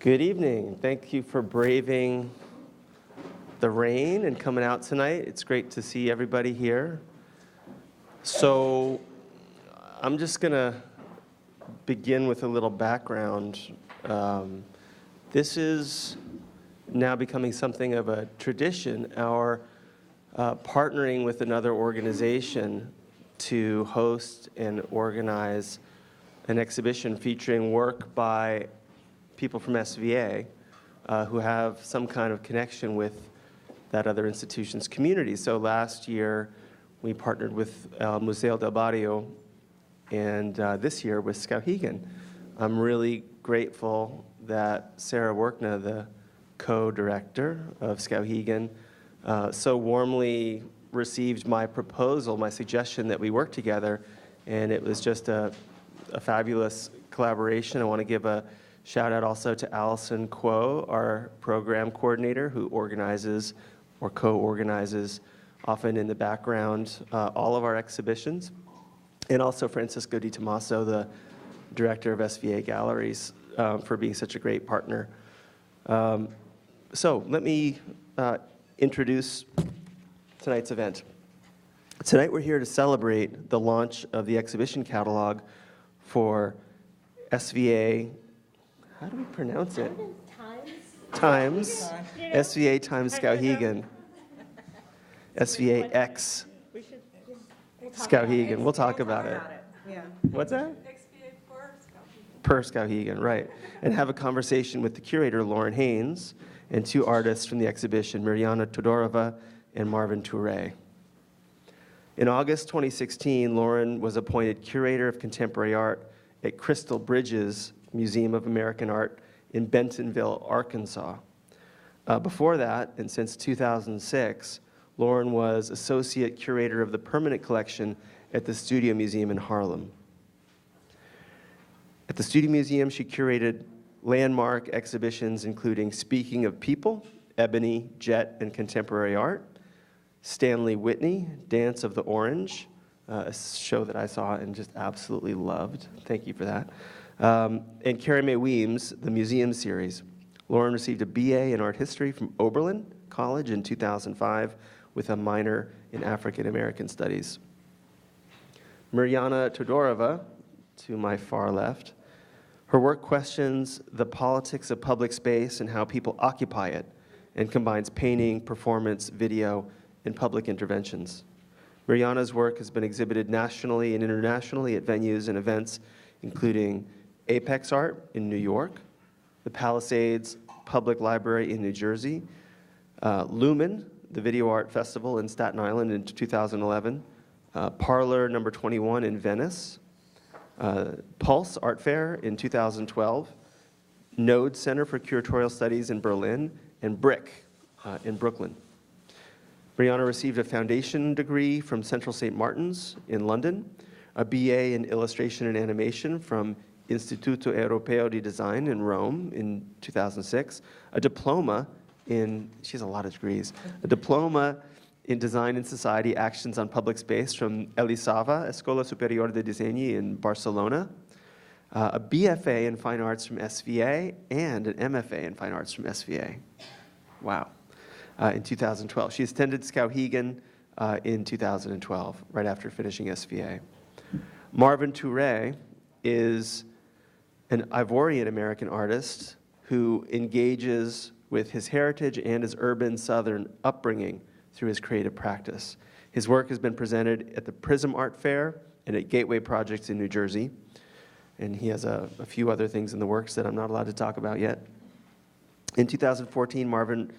Good evening. Thank you for braving the rain and coming out tonight. It's great to see everybody here. So I'm just going to begin with a little background. This is now becoming something of a tradition, our partnering with another organization to host and organize an exhibition featuring work by people from SVA who have some kind of connection with that other institution's community. So last year, we partnered with Museo del Barrio, and this year with Skowhegan. I'm really grateful that Sarah Workna, the co-director of Skowhegan, so warmly received my proposal, my suggestion that we work together, and it was just a fabulous collaboration. I want to give a shout out also to Allison Kuo, our program coordinator, who organizes or co-organizes, often in the background, all of our exhibitions, and also Francisco Di Tommaso, the director of SVA Galleries, for being such a great partner. So let me introduce tonight's event. Tonight we're here to celebrate the launch of the exhibition catalog for SVA. How do we pronounce it? Times. SVA times Skowhegan. SVA X Skowhegan. We'll talk about it. Yeah. What's that? Per Skowhegan, right. And have a conversation with the curator, Lauren Haynes, and two artists from the exhibition, Miryana Todorova and vin Touré. In August 2016, Lauren was appointed curator of contemporary art at Crystal Bridges Museum of American Art in Bentonville, Arkansas. Before that, and since 2006, Lauren was associate curator of the permanent collection at the Studio Museum in Harlem. At the Studio Museum, she curated landmark exhibitions including Speaking of People, Ebony, Jet, and Contemporary Art, Stanley Whitney, Dance of the Orange, a show that I saw and just absolutely loved. Thank you for that. And Carrie Mae Weems, the Museum Series. Lauren received a BA in Art History from Oberlin College in 2005 with a minor in African American Studies. Miryana Todorova, to my far left, her work questions the politics of public space and how people occupy it, and combines painting, performance, video, and public interventions. Miryana's work has been exhibited nationally and internationally at venues and events including Apex Art in New York, the Palisades Public Library in New Jersey, Lumen, the Video Art Festival in Staten Island in 2011, Parlor number 21 in Venice, Pulse Art Fair in 2012, Node Center for Curatorial Studies in Berlin, and Brick in Brooklyn. Miryana received a foundation degree from Central St. Martin's in London, a BA in Illustration and Animation from Istituto Europeo di Design in Rome in 2006, a diploma in, she has a lot of degrees, a diploma in Design and Society Actions on Public Space from Elisava, Escola Superior de Diseño in Barcelona, a BFA in Fine Arts from SVA, and an MFA in Fine Arts from SVA. Wow. In 2012. She attended Skowhegan in 2012, right after finishing SVA. vin Touré is an Ivorian-American artist who engages with his heritage and his urban Southern upbringing through his creative practice. His work has been presented at the Prism Art Fair and at Gateway Projects in New Jersey. And he has a few other things in the works that I'm not allowed to talk about yet. In 2014, Marvin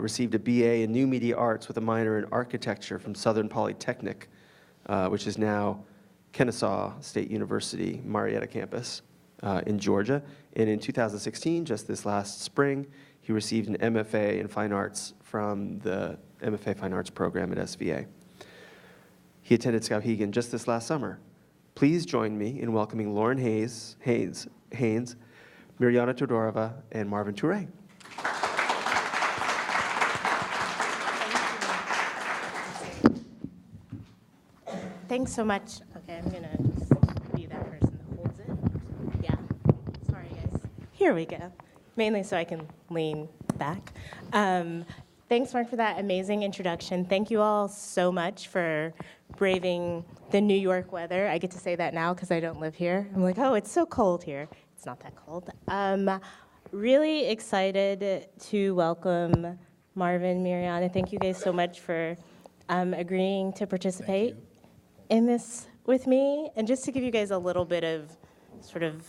received a BA in New Media Arts with a minor in Architecture from Southern Polytechnic, which is now Kennesaw State University, Marietta campus in Georgia. And in 2016, just this last spring, he received an MFA in Fine Arts from the MFA Fine Arts program at SVA. He attended Skowhegan just this last summer. Please join me in welcoming Lauren Haynes, Miryana Todorova, and vin Touré. Thanks so much. Okay, I'm gonna just be that person that holds it. Yeah. Sorry, guys. Here we go. mainly so I can lean back. Thanks, Mark, for that amazing introduction. Thank you all so much for braving the New York weather. I get to say that now because I don't live here. I'm like, oh, it's so cold here. It's not that cold. Really excited to welcome Marvin, Miryana. Thank you guys so much for agreeing to participate in this with me. And just to give you guys a little bit of sort of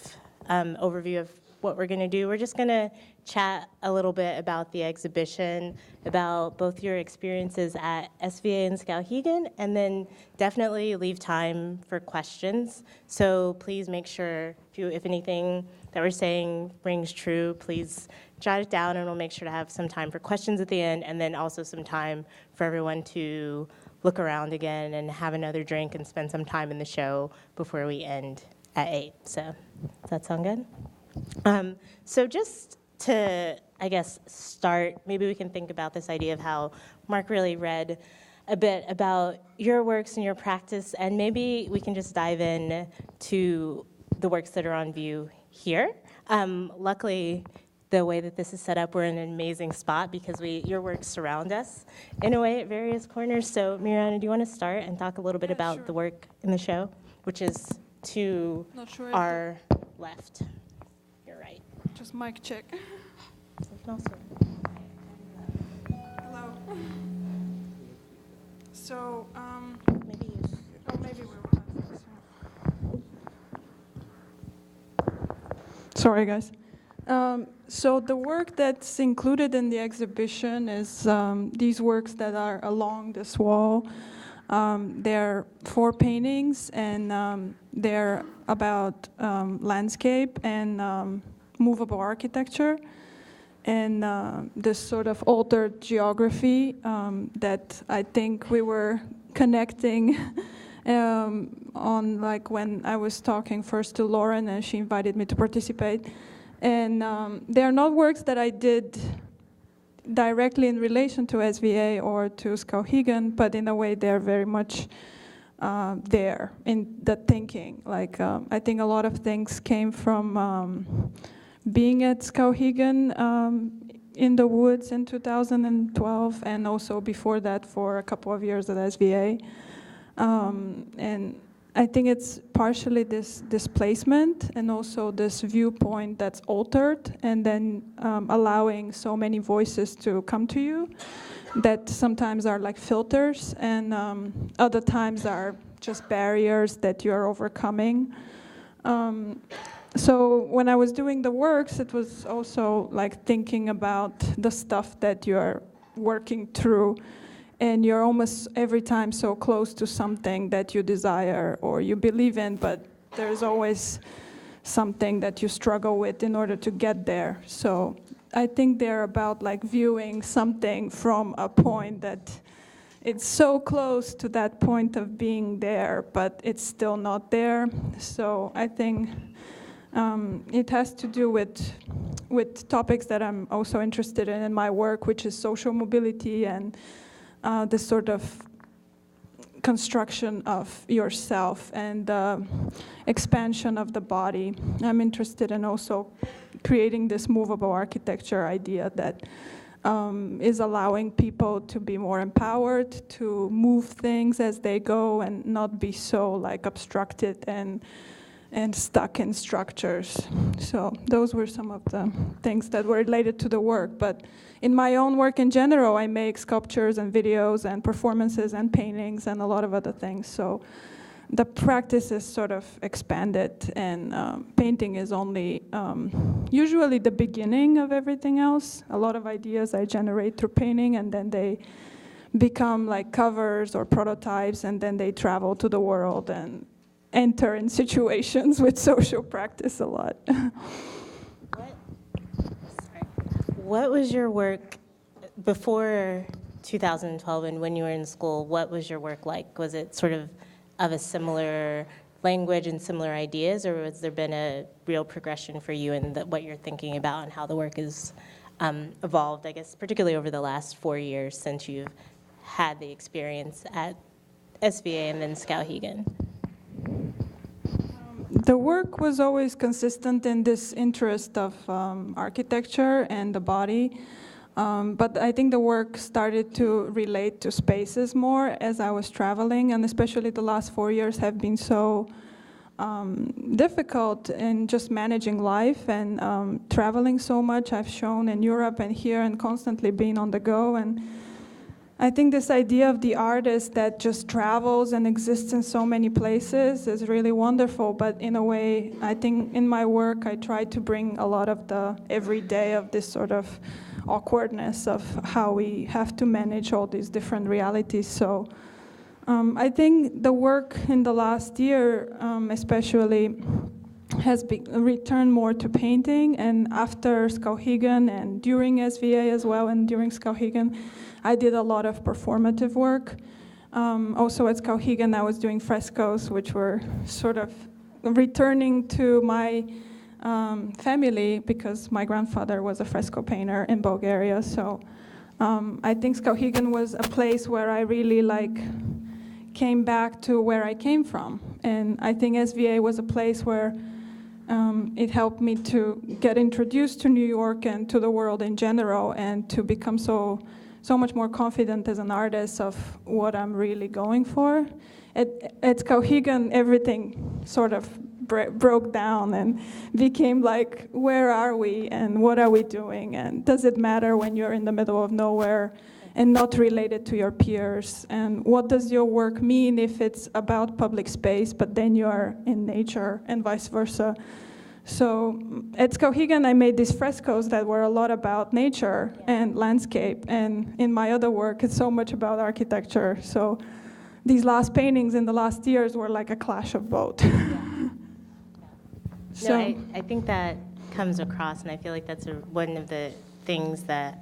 overview of what we're going to do, we're just going to chat a little bit about the exhibition, about both your experiences at SVA and Skowhegan, and then definitely leave time for questions. So please make sure, if anything that we're saying rings true, please jot it down, and we'll make sure to have some time for questions at the end, and then also some time for everyone to look around again and have another drink and spend some time in the show before we end at 8. So does that sound good? So just to, I guess, start, maybe we can think about this idea of how Mark really read a bit about your works and your practice, and maybe we can just dive in to the works that are on view here. Luckily, the way that this is set up, we're in an amazing spot because your works surround us in a way at various corners. So Miryana, do you want to start and talk a little bit about the work in the show, which is to our left? You're right. Just mic check. No, sir. Hello. So, Maybe you. maybe we will have this. Sorry, guys. So the work that's included in the exhibition is these works that are along this wall. They're 4 paintings, and they're about landscape and movable architecture, and this sort of altered geography that I think we were connecting on, like, when I was talking first to Lauren and she invited me to participate. And they're not works that I did directly in relation to SVA or to Skowhegan, but in a way they're very much there in the thinking. Like, I think a lot of things came from being at Skowhegan in the woods in 2012, and also before that for a couple of years at SVA. And I think it's partially this displacement and also this viewpoint that's altered, and then allowing so many voices to come to you that sometimes are like filters, and other times are just barriers that you're overcoming. So when I was doing the works, it was also like thinking about the stuff that you're working through, and you're almost every time so close to something that you desire or you believe in, but there's always something that you struggle with in order to get there. So I think they're about like viewing something from a point that it's so close to that point of being there, but it's still not there. So I think it has to do with topics that I'm also interested in my work, which is social mobility and the sort of construction of yourself and expansion of the body. I'm interested in also creating this movable architecture idea that is allowing people to be more empowered, to move things as they go and not be so like obstructed and stuck in structures. So those were some of the things that were related to the work. But in my own work in general, I make sculptures and videos and performances and paintings and a lot of other things. So the practice is sort of expanded, and painting is only usually the beginning of everything else. A lot of ideas I generate through painting, and then they become like covers or prototypes, and then they travel to the world and enter in situations with social practice a lot. What was your work before 2012, and when you were in school? What was your work like? Was it sort of a similar language and similar ideas, or has there been a real progression for you in what you're thinking about and how the work has evolved, I guess, particularly over the last 4 years since you've had the experience at SVA and then Skowhegan? The work was always consistent in this interest of architecture and the body, but I think the work started to relate to spaces more as I was traveling, and especially the last 4 years have been so difficult in just managing life and traveling so much. I've shown in Europe and here and constantly being on the go, and I think this idea of the artist that just travels and exists in so many places is really wonderful, but in a way, I think in my work, I try to bring a lot of the everyday of this sort of awkwardness of how we have to manage all these different realities. So I think the work in the last year, especially, has returned more to painting, and after Skowhegan and during SVA as well, and during Skowhegan, I did a lot of performative work. Also at Skowhegan, I was doing frescoes, which were sort of returning to my family because my grandfather was a fresco painter in Bulgaria. So I think Skowhegan was a place where I really came back to where I came from. And I think SVA was a place where it helped me to get introduced to New York and to the world in general, and to become so much more confident as an artist of what I'm really going for. At Skowhegan, everything sort of broke down and became like, where are we and what are we doing? And does it matter when you're in the middle of nowhere and not related to your peers? And what does your work mean if it's about public space, but then you are in nature and vice versa? So at Skowhegan, I made these frescoes that were a lot about nature and landscape. And in my other work, it's so much about architecture. So these last paintings in the last years were like a clash of both. So no, I think that comes across, and I feel like that's one of the things that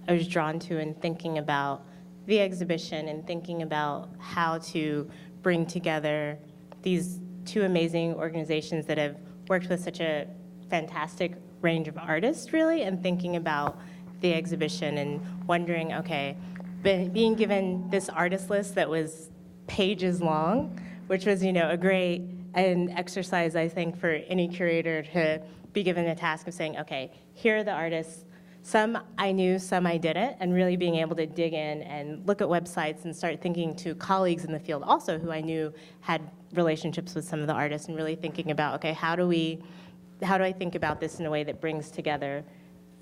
I was drawn to in thinking about the exhibition and thinking about how to bring together these two amazing organizations that have worked with such a fantastic range of artists, really, and thinking about the exhibition and wondering, okay, being given this artist list that was pages long, which was, a great exercise, I think, for any curator to be given the task of saying, okay, here are the artists. Some I knew, some I didn't, and really being able to dig in and look at websites and start thinking to colleagues in the field also who I knew had relationships with some of the artists, and really thinking about, okay, how do I think about this in a way that brings together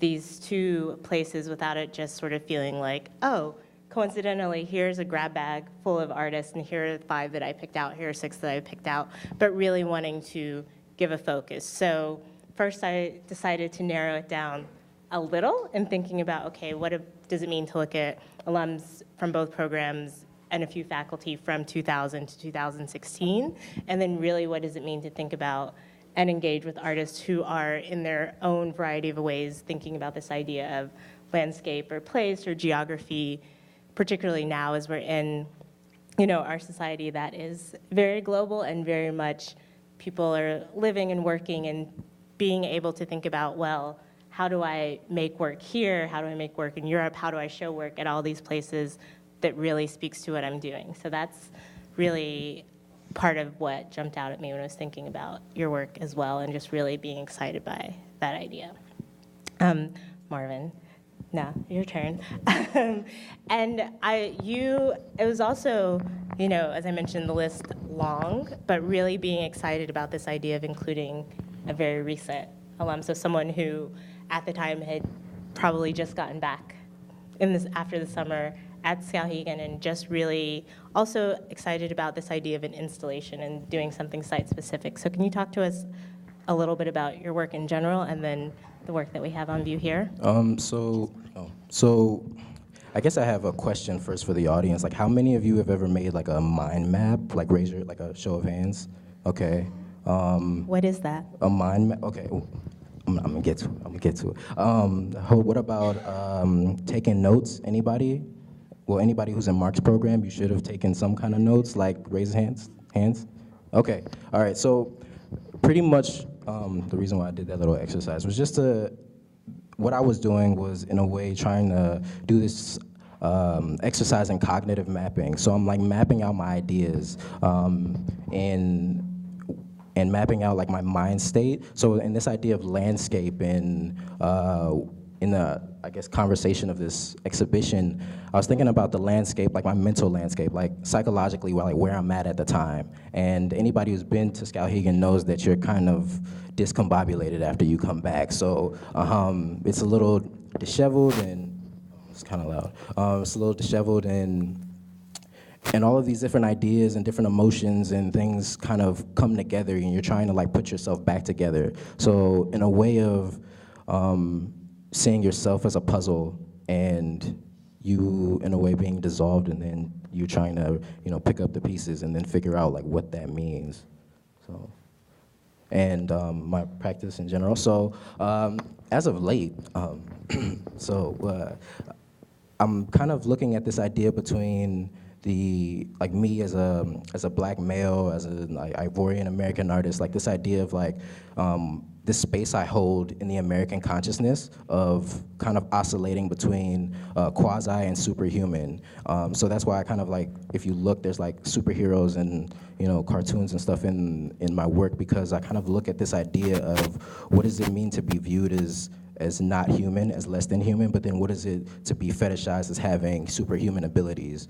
these two places without it just sort of feeling like, oh, coincidentally, here's a grab bag full of artists, and here are 5 that I picked out, here are 6 that I picked out, but really wanting to give a focus. So first I decided to narrow it down a little and thinking about, okay, what does it mean to look at alums from both programs and a few faculty from 2000 to 2016, and then really what does it mean to think about and engage with artists who are in their own variety of ways thinking about this idea of landscape or place or geography, particularly now as we're in, our society that is very global and very much people are living and working and being able to think about, well, how do I make work here? How do I make work in Europe? How do I show work at all these places that really speaks to what I'm doing? So that's really part of what jumped out at me when I was thinking about your work as well, and just really being excited by that idea. Marvin, now your turn. And it was also, as I mentioned, the list long, but really being excited about this idea of including a very recent alum, so someone who at the time had probably just gotten back after the summer at Skowhegan, and just really also excited about this idea of an installation and doing something site-specific. So can you talk to us a little bit about your work in general and then the work that we have on view here? So I guess I have a question first for the audience. Like, how many of you have ever made like a mind map? Like, raise your, like a show of hands. Okay. What is that? A mind map. Okay. Ooh. I'm gonna get to it. What about taking notes? Anybody? Well, anybody who's in Mark's program, you should have taken some kind of notes, like raise hands. Okay, all right, so pretty much the reason why I did that little exercise was just what I was doing was in a way trying to do this exercise in cognitive mapping. So I'm like mapping out my ideas, and and mapping out like my mind state. So in this idea of landscape and in the, I guess, conversation of this exhibition, I was thinking about the landscape, like my mental landscape, like psychologically, like where I'm at the time. And anybody who's been to Skowhegan knows that you're kind of discombobulated after you come back. So it's a little disheveled and, it's kind of loud. It's a little disheveled and all of these different ideas and different emotions and things kind of come together and you're trying to like put yourself back together. So in a way of seeing yourself as a puzzle and you in a way being dissolved and then you trying to, you know, pick up the pieces and then figure out like what that means. So, and my practice in general. So as of late, I'm kind of looking at this idea between the, like me as a black male, as a like Ivorian American artist, like this idea of like this space I hold in the American consciousness of kind of oscillating between quasi and superhuman. So that's why I kind of like, if you look, there's like superheroes and, you know, cartoons and stuff in my work, because I kind of look at this idea of what does it mean to be viewed as not human, as less than human, but then what is it to be fetishized as having superhuman abilities?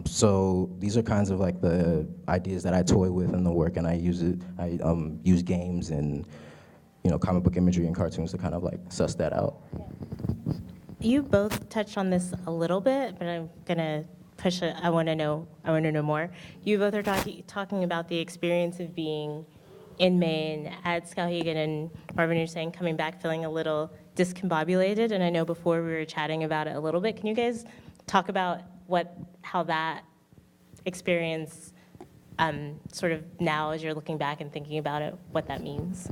So these are kinds of like the ideas that I toy with in the work, and I use games and, you know, comic book imagery and cartoons to kind of like suss that out. You both touched on this a little bit, but I'm gonna push it. I want to know more. You both are talking about the experience of being in Maine at Skowhegan, and Marvin, you're saying coming back feeling a little discombobulated, and I know before we were chatting about it a little bit. Can you guys talk about how that experience sort of now, as you're looking back and thinking about it, what that means?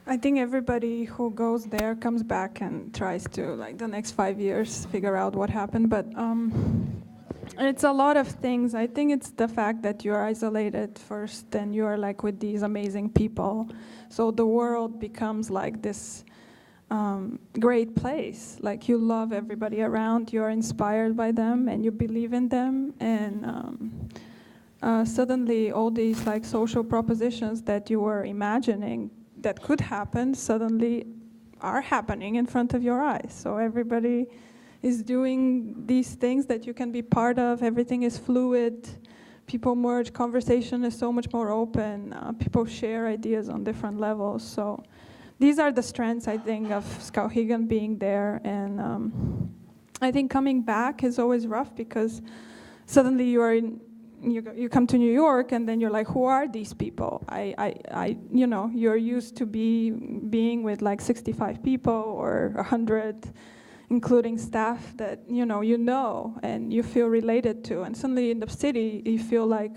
I think everybody who goes there comes back and tries to, like, the next 5 years, figure out what happened, but it's a lot of things. I think it's the fact that you're isolated first, and you're like with these amazing people. So the world becomes like this great place. Like you love everybody around, you're inspired by them, and you believe in them. And suddenly all these like social propositions that you were imagining that could happen suddenly are happening in front of your eyes. So everybody is doing these things that you can be part of. Everything is fluid. People merge. Conversation is so much more open. People share ideas on different levels. So these are the strengths, I think, of Skowhegan being there. And I think coming back is always rough because suddenly you come to New York and then you're like, who are these people? You know, you're used to being with like 65 people or 100, including staff that you know and you feel related to. And suddenly in the city, you feel like,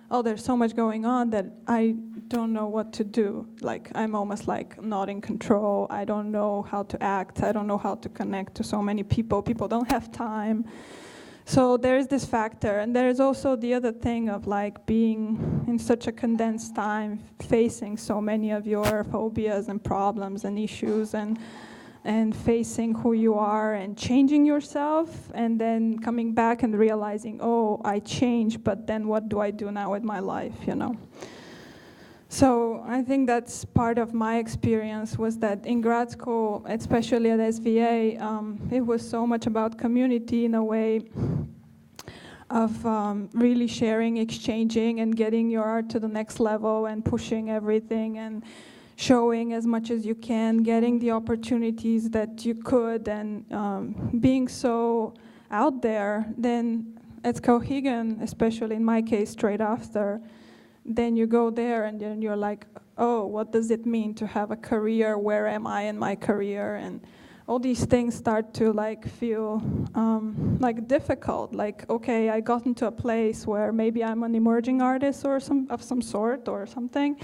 oh, there's so much going on that I don't know what to do. Like, I'm almost like not in control. I don't know how to act. I don't know how to connect to so many people. People don't have time. So there's this factor. And there's also the other thing of like being in such a condensed time, facing so many of your phobias and problems and issues, and facing who you are and changing yourself, and then coming back and realizing, oh, I changed, but then what do I do now with my life, you know? So I think that's part of my experience, was that in grad school, especially at SVA, it was so much about community in a way of really sharing, exchanging, and getting your art to the next level and pushing everything and showing as much as you can, getting the opportunities that you could, and being so out there. Then at Skowhegan, especially in my case, straight after, then you go there and then you're like, oh, what does it mean to have a career? Where am I in my career? And all these things start to like feel like difficult. Like, okay, I got into a place where maybe I'm an emerging artist or of some sort or something.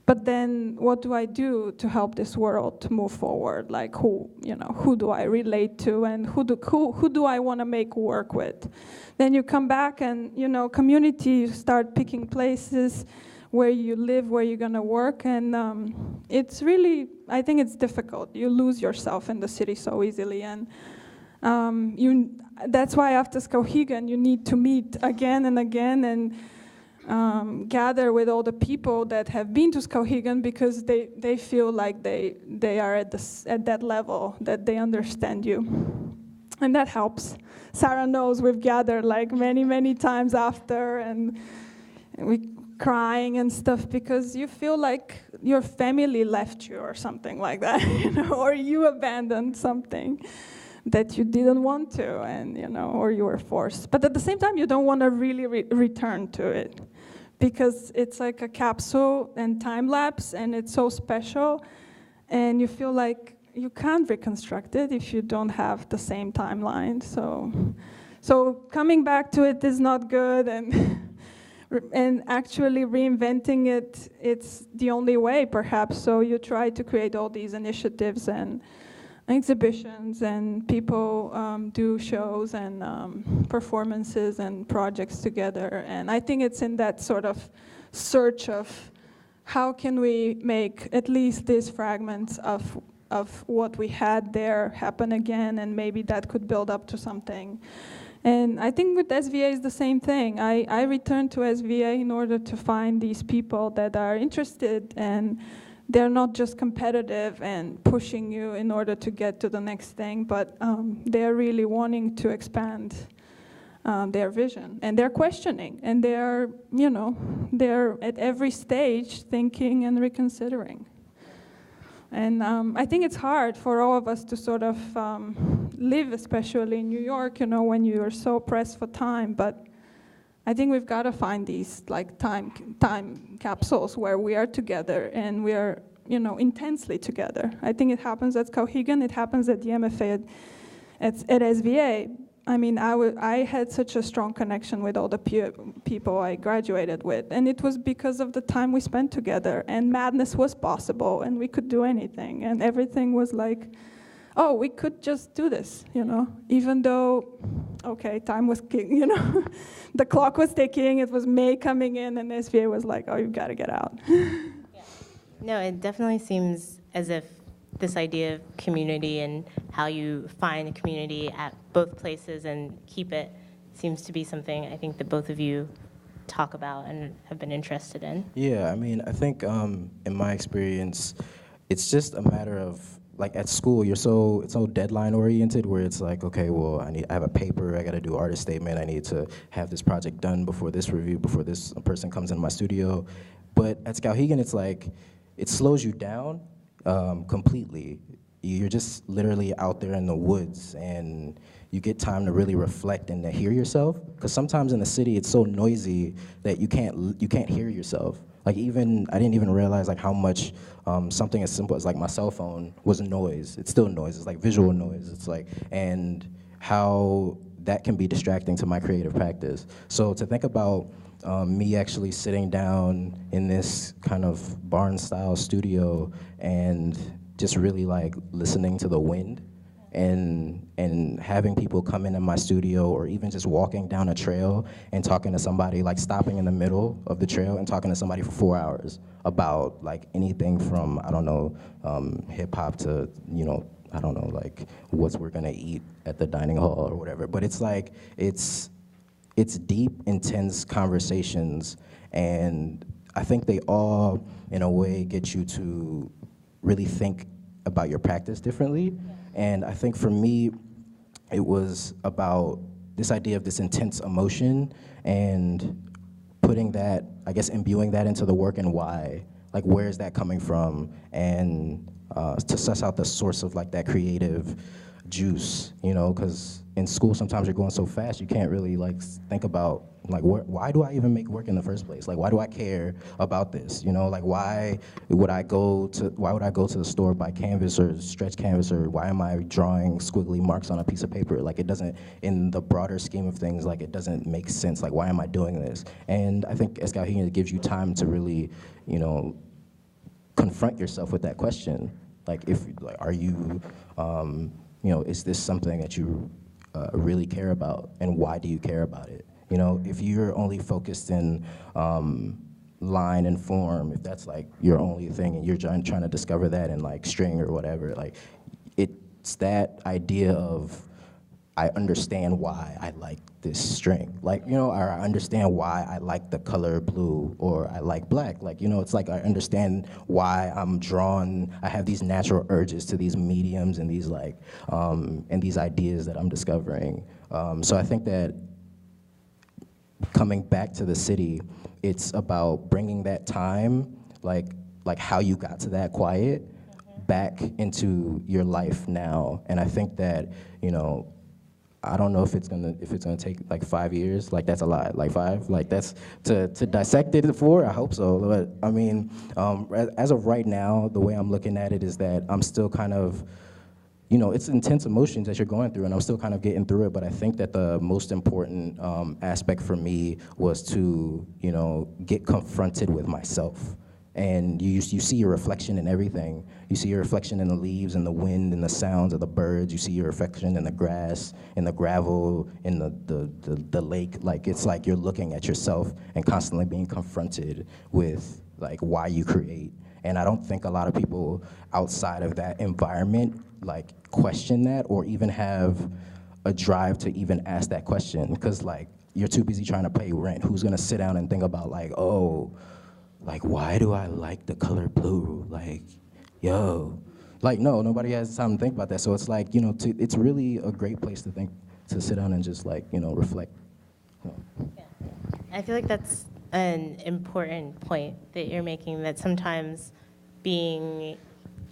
But then what do I do to help this world to move forward? Like who do I relate to, and who do I want to make work with? Then you come back and, community, you start picking places where you live, where you're going to work. And it's really, I think it's difficult. You lose yourself in the city so easily. And that's why after Skowhegan, you need to meet again and again. And gather with all the people that have been to Skowhegan because they feel like they are at that level, that they understand you. And that helps. Sarah knows we've gathered like many times after, and we crying and stuff because you feel like your family left you or something like that, or you abandoned something that you didn't want to, and or you were forced. But at the same time, you don't want to really return to it because it's like a capsule and time lapse, and it's so special, and you feel like you can't reconstruct it if you don't have the same timeline. So coming back to it is not good, and actually reinventing it, it's the only way, perhaps. So you try to create all these initiatives and exhibitions, and people do shows and performances and projects together. And I think it's in that sort of search of how can we make at least these fragments of what we had there happen again, and maybe that could build up to something. And I think with SVA is the same thing. I returned to SVA in order to find these people that are interested, and they're not just competitive and pushing you in order to get to the next thing, but they're really wanting to expand their vision, and they're questioning, and they're at every stage thinking and reconsidering. And I think it's hard for all of us to sort of live, especially in New York, when you are so pressed for time. But I think we've got to find these like time capsules where we are together and we are, intensely together. I think it happens at Skowhegan, it happens at the MFA, at SVA. I mean, I had such a strong connection with all the people I graduated with, and it was because of the time we spent together, and madness was possible, and we could do anything, and everything was like, oh, we could just do this, even though, okay, time was king, the clock was ticking, it was May coming in, and SVA was like, oh, you've got to get out. Yeah. No, it definitely seems as if this idea of community and how you find a community at both places and keep it seems to be something I think that both of you talk about and have been interested in. Yeah, I mean, I think in my experience, it's just a matter of, like at school, it's so deadline oriented where it's like, okay, well, I have a paper, I got to do artist statement, I need to have this project done before this review, before this person comes in my studio. But at Skowhegan, it's like, it slows you down completely. You're just literally out there in the woods, and you get time to really reflect and to hear yourself. Because sometimes in the city, it's so noisy that you can't hear yourself. Like I didn't even realize like how much something as simple as like my cell phone was noise. It's still noise. It's like visual noise. It's like, and how that can be distracting to my creative practice. So to think about me actually sitting down in this kind of barn-style studio and just really like listening to the wind and having people come into my studio, or even just walking down a trail and talking to somebody, like stopping in the middle of the trail and talking to somebody for 4 hours about like anything from, I don't know, hip hop to, I don't know, like what we're gonna eat at the dining hall or whatever. But it's like, it's deep, intense conversations, and I think they all, in a way, get you to really think about your practice differently. And I think for me, it was about this idea of this intense emotion and putting that, I guess, imbuing that into the work and why. Like, where is that coming from? And to suss out the source of like that creative juice, because in school sometimes you're going so fast you can't really like think about like why do I even make work in the first place? Like, why do I care about this? Like why would I go to the store, buy canvas or stretch canvas, or why am I drawing squiggly marks on a piece of paper? Like, it doesn't, in the broader scheme of things, like it doesn't make sense. Like, why am I doing this? And I think as Skowhegan, it gives you time to really, confront yourself with that question. Like, are you, is this something that you really care about, and why do you care about it? If you're only focused in line and form, if that's like your only thing, and you're trying to discover that in like string or whatever, like it's that idea of I understand why I like this string. Like, you know, or I understand why I like the color blue or I like black. Like, you know, it's like I understand why I'm drawn, I have these natural urges to these mediums and these like, and these ideas that I'm discovering. So I think that coming back to the city, it's about bringing that time, like how you got to that quiet, back into your life now. And I think that, you know, I don't know if it's gonna take like 5 years. Like, that's a lot. Like 5. Like, that's to dissect it for. I hope so. But I mean, as of right now, the way I'm looking at it is that I'm still kind of, you know, it's intense emotions that you're going through, and I'm still kind of getting through it. But I think that the most important aspect for me was to, you know, get confronted with myself. And you see your reflection in everything. You see your reflection in the leaves, and the wind, and the sounds of the birds. You see your reflection in the grass, in the gravel, in the lake. Like, it's like you're looking at yourself and constantly being confronted with like why you create. And I don't think a lot of people outside of that environment like question that or even have a drive to even ask that question, because like you're too busy trying to pay rent. Who's gonna sit down and think about like, oh, like, why do I like the color blue? Like, yo, like, no, nobody has time to think about that. So it's like, you know, it's really a great place to sit down and just like, you know, reflect. Yeah. I feel like that's an important point that you're making, that sometimes being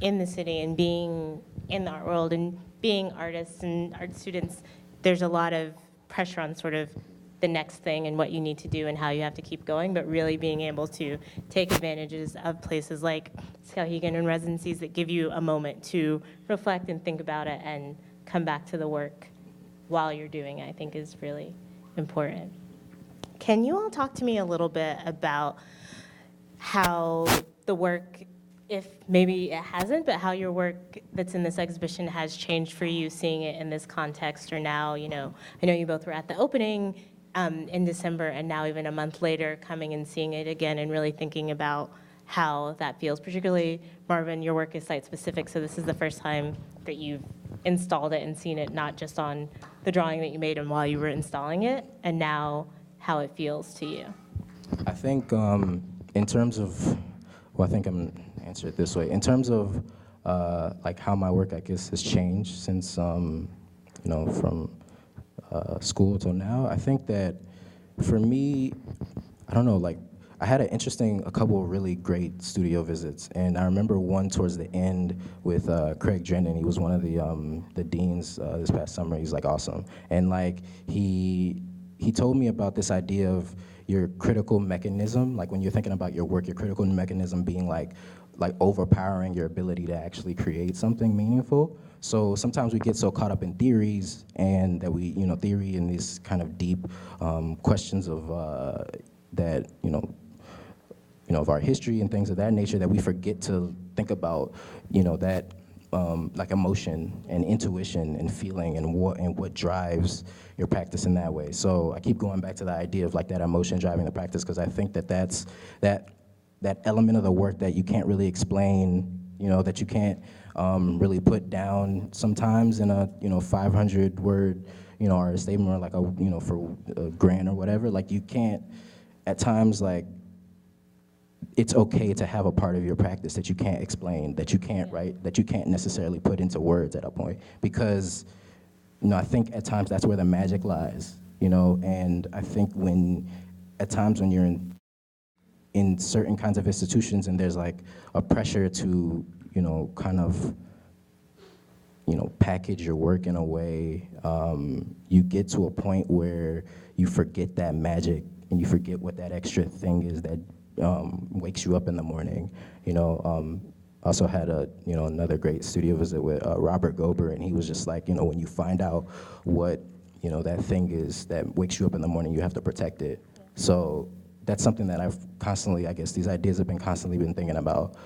in the city and being in the art world and being artists and art students, there's a lot of pressure on sort of the next thing and what you need to do and how you have to keep going, but really being able to take advantages of places like Skowhegan and residencies that give you a moment to reflect and think about it and come back to the work while you're doing it, I think is really important. Can you all talk to me a little bit about how the work, if maybe it hasn't, but how your work that's in this exhibition has changed for you, seeing it in this context, or now, you know, I know you both were at the opening in December, and now even a month later, coming and seeing it again and really thinking about how that feels. Particularly, Marvin, your work is site-specific, so this is the first time that you've installed it and seen it, not just on the drawing that you made and while you were installing it, and now how it feels to you. I think in terms of, well, I think I'm gonna answer it this way. In terms of like how my work, I guess, has changed since, you know, from school till now, I think that for me, I don't know, like I had a couple of really great studio visits, and I remember one towards the end with Craig Drennan. He was one of the deans this past summer. He's like awesome, and like he told me about this idea of your critical mechanism, like when you're thinking about your work, your critical mechanism being like overpowering your ability to actually create something meaningful. So sometimes we get so caught up in theories, and that we, you know, theory and these kind of deep questions of that, you know, of our history and things of that nature, that we forget to think about, you know, that like emotion and intuition and feeling and what drives your practice in that way. So I keep going back to the idea of like that emotion driving the practice, because I think that's that element of the work that you can't really explain, you know, that you can't really put down sometimes in a, you know, 500-word, you know, or a statement, or like a, you know, for a grant or whatever. Like you can't, at times, like, it's okay to have a part of your practice that you can't explain, that you can't write, that you can't necessarily put into words at a point, because, you know, I think at times that's where the magic lies, you know. And I think at times when you're in certain kinds of institutions and there's like a pressure to, you know, kind of, you know, package your work in a way, you get to a point where you forget that magic and you forget what that extra thing is that wakes you up in the morning, you know. Also had another great studio visit with Robert Gober, and he was just like, you know, when you find out what, you know, that thing is that wakes you up in the morning, you have to protect it. So that's something that I've constantly, I guess, these ideas have been constantly thinking about.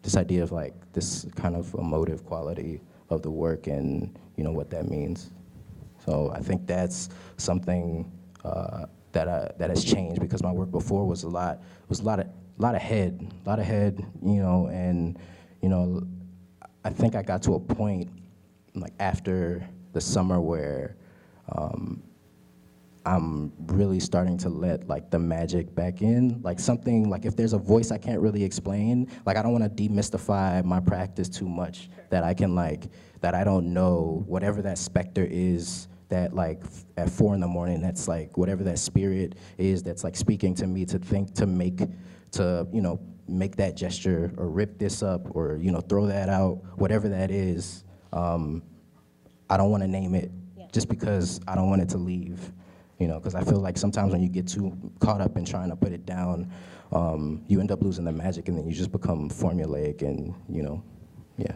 This idea of like this kind of emotive quality of the work, and you know what that means. So I think that's something that has changed, because my work before was a lot of head, you know. And you know, I think I got to a point like after the summer where I'm really starting to let like the magic back in, like something, like if there's a voice I can't really explain, like I don't want to demystify my practice too much, that I can like, that I don't know whatever that specter is that like at 4 a.m, that's like whatever that spirit is that's like speaking to me to think, to make, to, you know, make that gesture or rip this up or, you know, throw that out, whatever that is. I don't want to name it just because I don't want it to leave. You know, because I feel like sometimes when you get too caught up in trying to put it down, you end up losing the magic, and then you just become formulaic, and you know, yeah.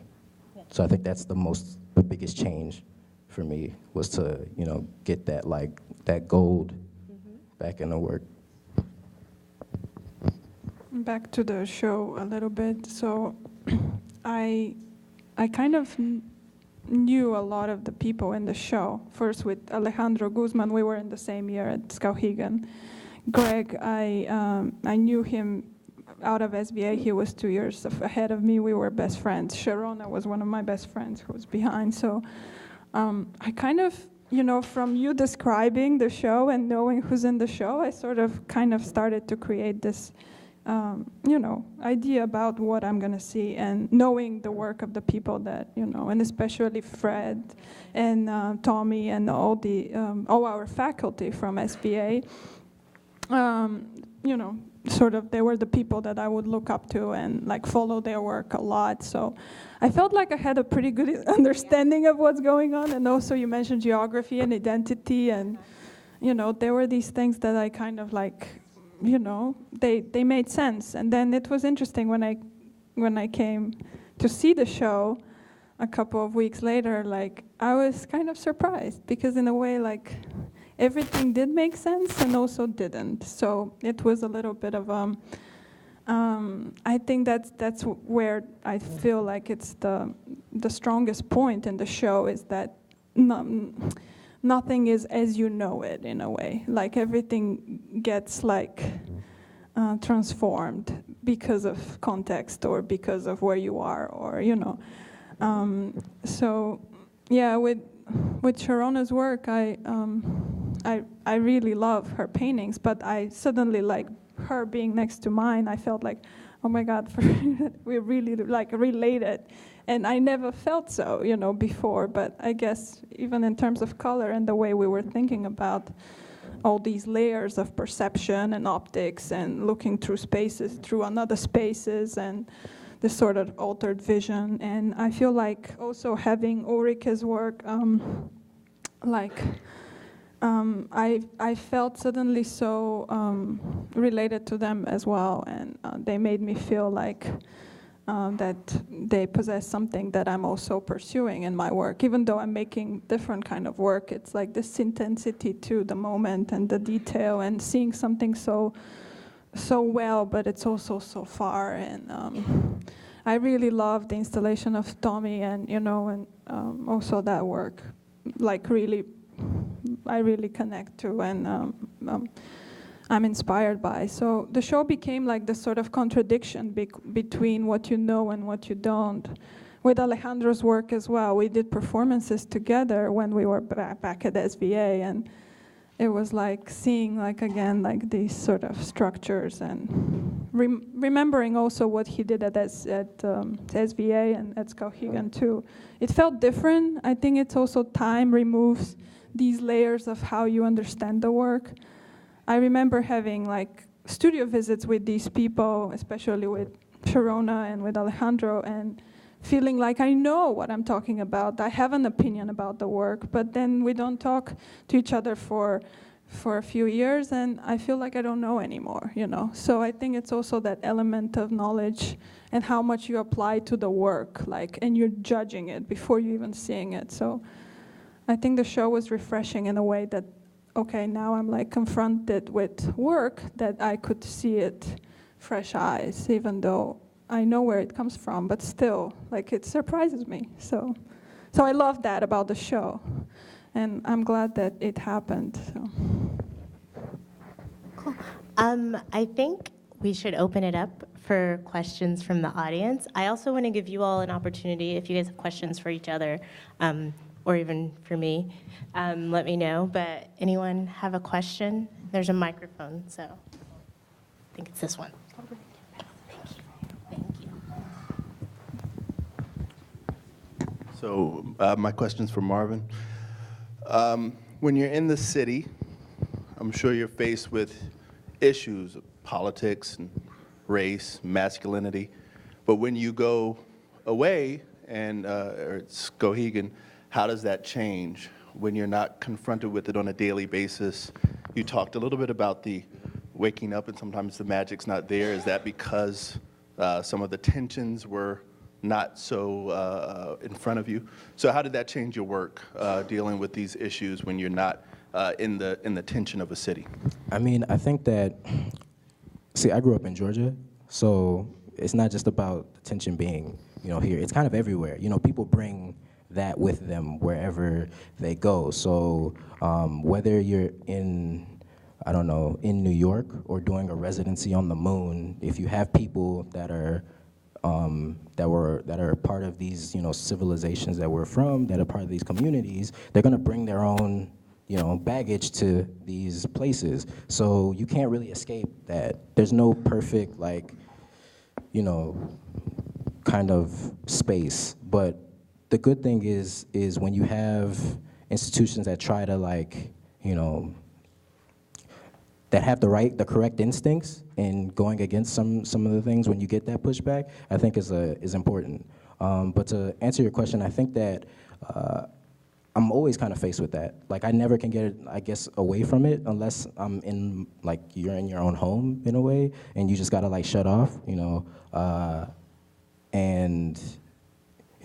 So I think that's the biggest change for me, was to, you know, get that like that gold back in the work. Back to the show a little bit. So, I kind of knew a lot of the people in the show. First with Alejandro Guzman, we were in the same year at Skowhegan. Greg, I knew him out of SVA. He was 2 years ahead of me. We were best friends. Sharona was one of my best friends who was behind. So I kind of, you know, from you describing the show and knowing who's in the show, I sort of kind of started to create this you know, idea about what I'm going to see, and knowing the work of the people that, you know, and especially Fred and Tommy and all our faculty from SVA, you know, sort of they were the people that I would look up to and like follow their work a lot. So I felt like I had a pretty good understanding of what's going on. And also you mentioned geography and identity, and, you know, there were these things that I kind of like, you know, they made sense. And then it was interesting when I came to see the show a couple of weeks later, like I was kind of surprised, because in a way, like everything did make sense and also didn't. So it was a little bit of I think that's where I feel like it's the strongest point in the show, is that nothing is as you know it, in a way. Like everything gets like transformed because of context or because of where you are, or, you know. So yeah, with Sharona's work, I really love her paintings, but I suddenly, like her being next to mine, I felt like, oh my God, we really like related. And I never felt so, you know, before. But I guess even in terms of color and the way we were thinking about all these layers of perception and optics and looking through spaces, through another spaces, and this sort of altered vision. And I feel like also having Ulrike's work, I felt suddenly so related to them as well. And they made me feel like that they possess something that I'm also pursuing in my work. Even though I'm making different kind of work, it's like this intensity to the moment and the detail and seeing something so well, but it's also so far. And I really love the installation of Tommy, and, you know, and also that work, like really, I really connect to, and I'm inspired by. So the show became like this sort of contradiction between what you know and what you don't. With Alejandro's work as well, we did performances together when we were back at SVA, and it was like seeing, like, again, like these sort of structures, and remembering also what he did at SVA and at Skowhegan too. It felt different. I think it's also time removes these layers of how you understand the work. I remember having like studio visits with these people, especially with Sharona and with Alejandro, and feeling like I know what I'm talking about. I have an opinion about the work, but then we don't talk to each other for a few years, and I feel like I don't know anymore, you know. So I think it's also that element of knowledge and how much you apply to the work, like, and you're judging it before you even seeing it. So I think the show was refreshing in a way that, okay, now I'm like confronted with work that I could see it fresh eyes, even though I know where it comes from, but still, like, it surprises me. So I love that about the show, and I'm glad that it happened. So. Cool. I think we should open it up for questions from the audience. I also want to give you all an opportunity, if you guys have questions for each other, or even for me, let me know. But anyone have a question? There's a microphone, so I think it's this one. Thank you. So my question's for Marvin. When you're in the city, I'm sure you're faced with issues of politics and race, masculinity. But when you go away and or Skowhegan, how does that change when you're not confronted with it on a daily basis? You talked a little bit about the waking up and sometimes the magic's not there. Is that because some of the tensions were not so in front of you? So how did that change your work dealing with these issues when you're not in the tension of a city? I mean, I think that, see, I grew up in Georgia, so it's not just about the tension being, here. It's kind of everywhere. People bring that with them wherever they go. So whether you're in, I don't know, in New York or doing a residency on the moon, if you have people that are part of these, civilizations that we're from, that are part of these communities, they're gonna bring their own, baggage to these places. So you can't really escape that. There's no perfect, kind of space. But the good thing is when you have institutions that try to that have the correct instincts in going against some of the things, when you get that pushback, I think is important. But to answer your question, I think that I'm always kind of faced with that. I never can get, I guess, away from it unless I'm in, you're in your own home in a way, and you just gotta shut off, and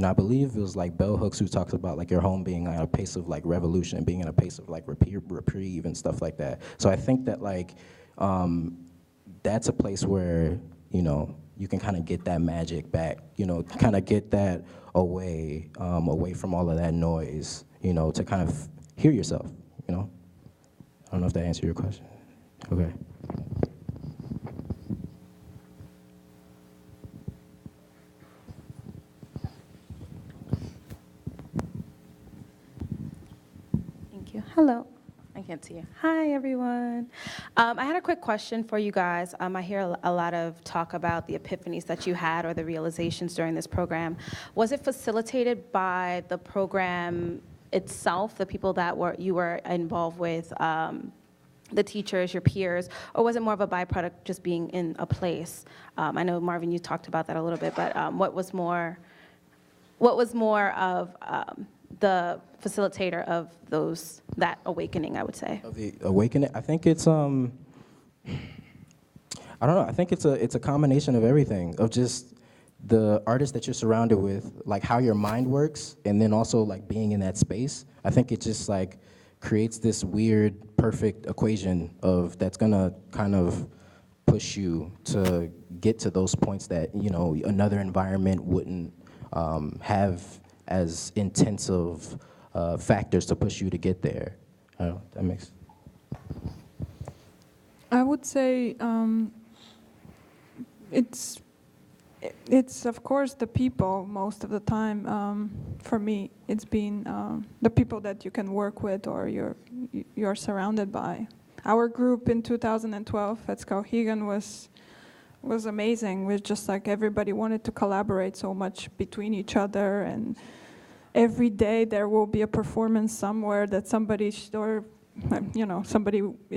I believe it was Bell Hooks who talks about your home being at a pace of revolution, being in a pace of reprieve and stuff like that. So I think that that's a place where you can kind of get that magic back, kind of get that away from all of that noise, to kind of hear yourself, I don't know if that answered your question. Okay. Hello. I can't see you. Hi, everyone. I had a quick question for you guys. I hear a lot of talk about the epiphanies that you had or the realizations during this program. Was it facilitated by the program itself, the people that you were involved with, the teachers, your peers, or was it more of a byproduct just being in a place? I know, Marvin, you talked about that a little bit, but what was more of the facilitator of that awakening, I would say? Of the awakening, I think it's I don't know. I think it's a combination of everything, of just the artists that you're surrounded with, how your mind works, and then also being in that space. I think it just creates this weird, perfect equation that's gonna kind of push you to get to those points that another environment wouldn't have as intensive factors to push you to get there. I don't know if that makes. I would say it's of course the people most of the time. For me, it's been the people that you can work with or you're surrounded by. Our group in 2012 at Skowhegan was amazing. We're just everybody wanted to collaborate so much between each other, and every day there will be a performance somewhere that somebody is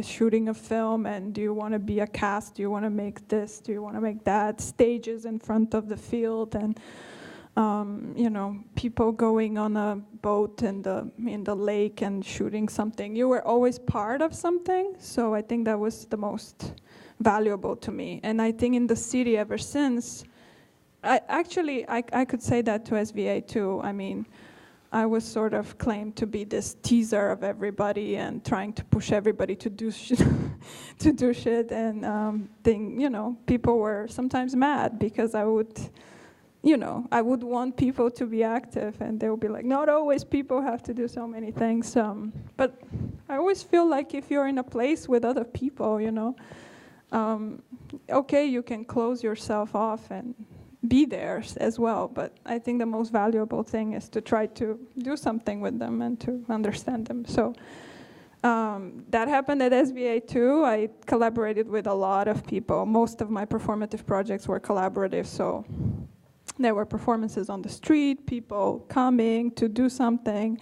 shooting a film, and do you want to be a cast? Do you want to make this? Do you want to make that? Stages in front of the field, and people going on a boat in the lake and shooting something. You were always part of something, so I think that was the most valuable to me. And I think in the city ever since, I could say that to SVA too. I mean, I was sort of claimed to be this teaser of everybody and trying to push everybody to do shit, and people were sometimes mad because I would want people to be active, and they would be like, not always people have to do so many things. But I always feel like if you're in a place with other people, okay, you can close yourself off and be there as well. But I think the most valuable thing is to try to do something with them and to understand them. So that happened at SVA too. I collaborated with a lot of people. Most of my performative projects were collaborative, so there were performances on the street, people coming to do something,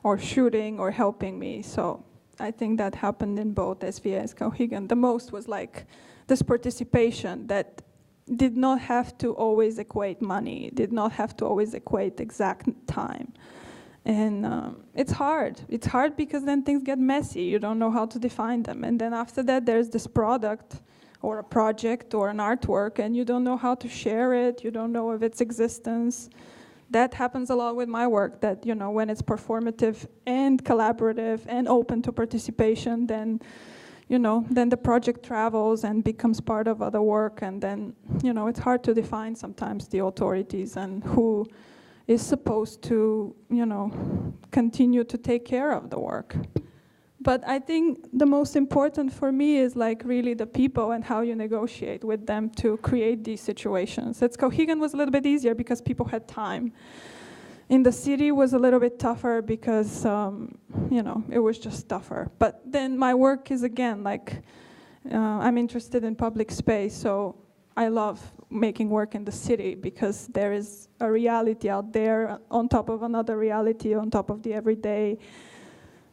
or shooting, or helping me. So I think that happened in both SVA and Skowhegan. The most was like this participation that did not have to always equate money, did not have to always equate exact time. And it's hard. It's hard because then things get messy. You don't know how to define them. And then after that, there's this product or a project or an artwork, and you don't know how to share it. You don't know of its existence. That happens a lot with my work, that, you know, when it's performative and collaborative and open to participation, then, you know, then the project travels and becomes part of other work. And then, you know, it's hard to define sometimes the authorities and who is supposed to, you know, continue to take care of the work. But I think the most important for me is like really the people and how you negotiate with them to create these situations. At Skowhegan was a little bit easier because people had time. In the city was a little bit tougher because, you know, it was just tougher. But then my work is, again, like, I'm interested in public space, so I love making work in the city because there is a reality out there on top of another reality, on top of the everyday.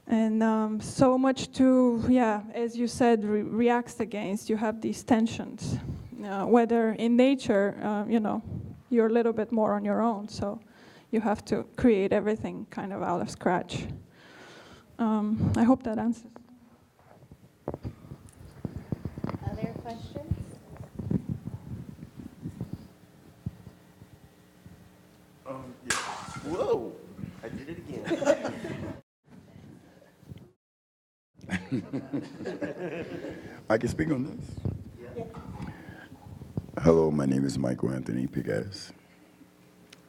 And so much to, yeah, as you said, reacts against. You have these tensions. Whether in nature, you know, you're a little bit more on your own, so you have to create everything kind of out of scratch. I hope that answers. Other questions? Yeah. Whoa, I did it again. I can speak on this? Yeah. Hello, my name is Michael Anthony Piguez.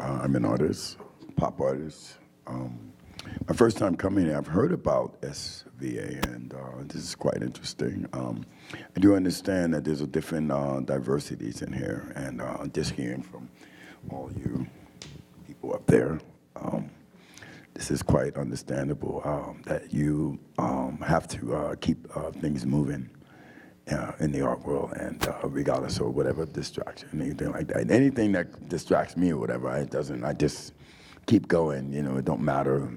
I'm an artist, pop artist. My first time coming here, I've heard about SVA, and this is quite interesting. I do understand that there's a different diversities in here, and just hearing from all you people up there, this is quite understandable that you have to keep things moving in the art world, and regardless of whatever distraction, anything like that. Anything that distracts me or whatever, I just keep going, you know, it don't matter,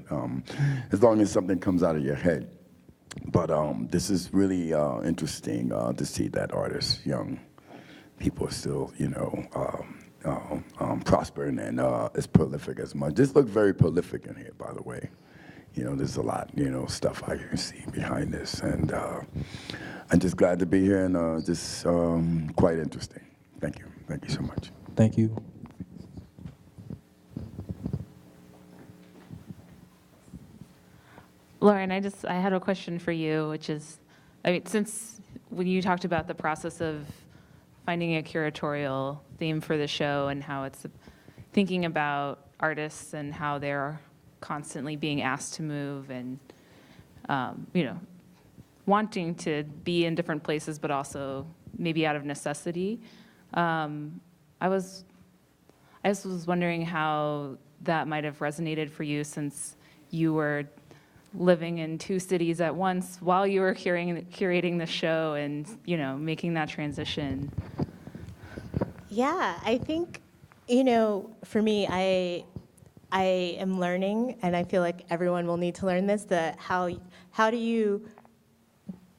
as long as something comes out of your head. But this is really interesting to see that artists, young people still, you know, prospering and as prolific as much. This looks very prolific in here, by the way. You know, there's a lot, you know, stuff I can see behind this, and I'm just glad to be here, and just quite interesting. Thank you so much. Thank you. Lauren, I had a question for you, which is, I mean, since when you talked about the process of finding a curatorial theme for the show and how it's thinking about artists and how they're constantly being asked to move and, you know, wanting to be in different places, but also maybe out of necessity. I just was wondering how that might have resonated for you, since you were living in two cities at once while you were curating the show and, you know, making that transition. Yeah, I think, you know, for me, I am learning, and I feel like everyone will need to learn this, how do you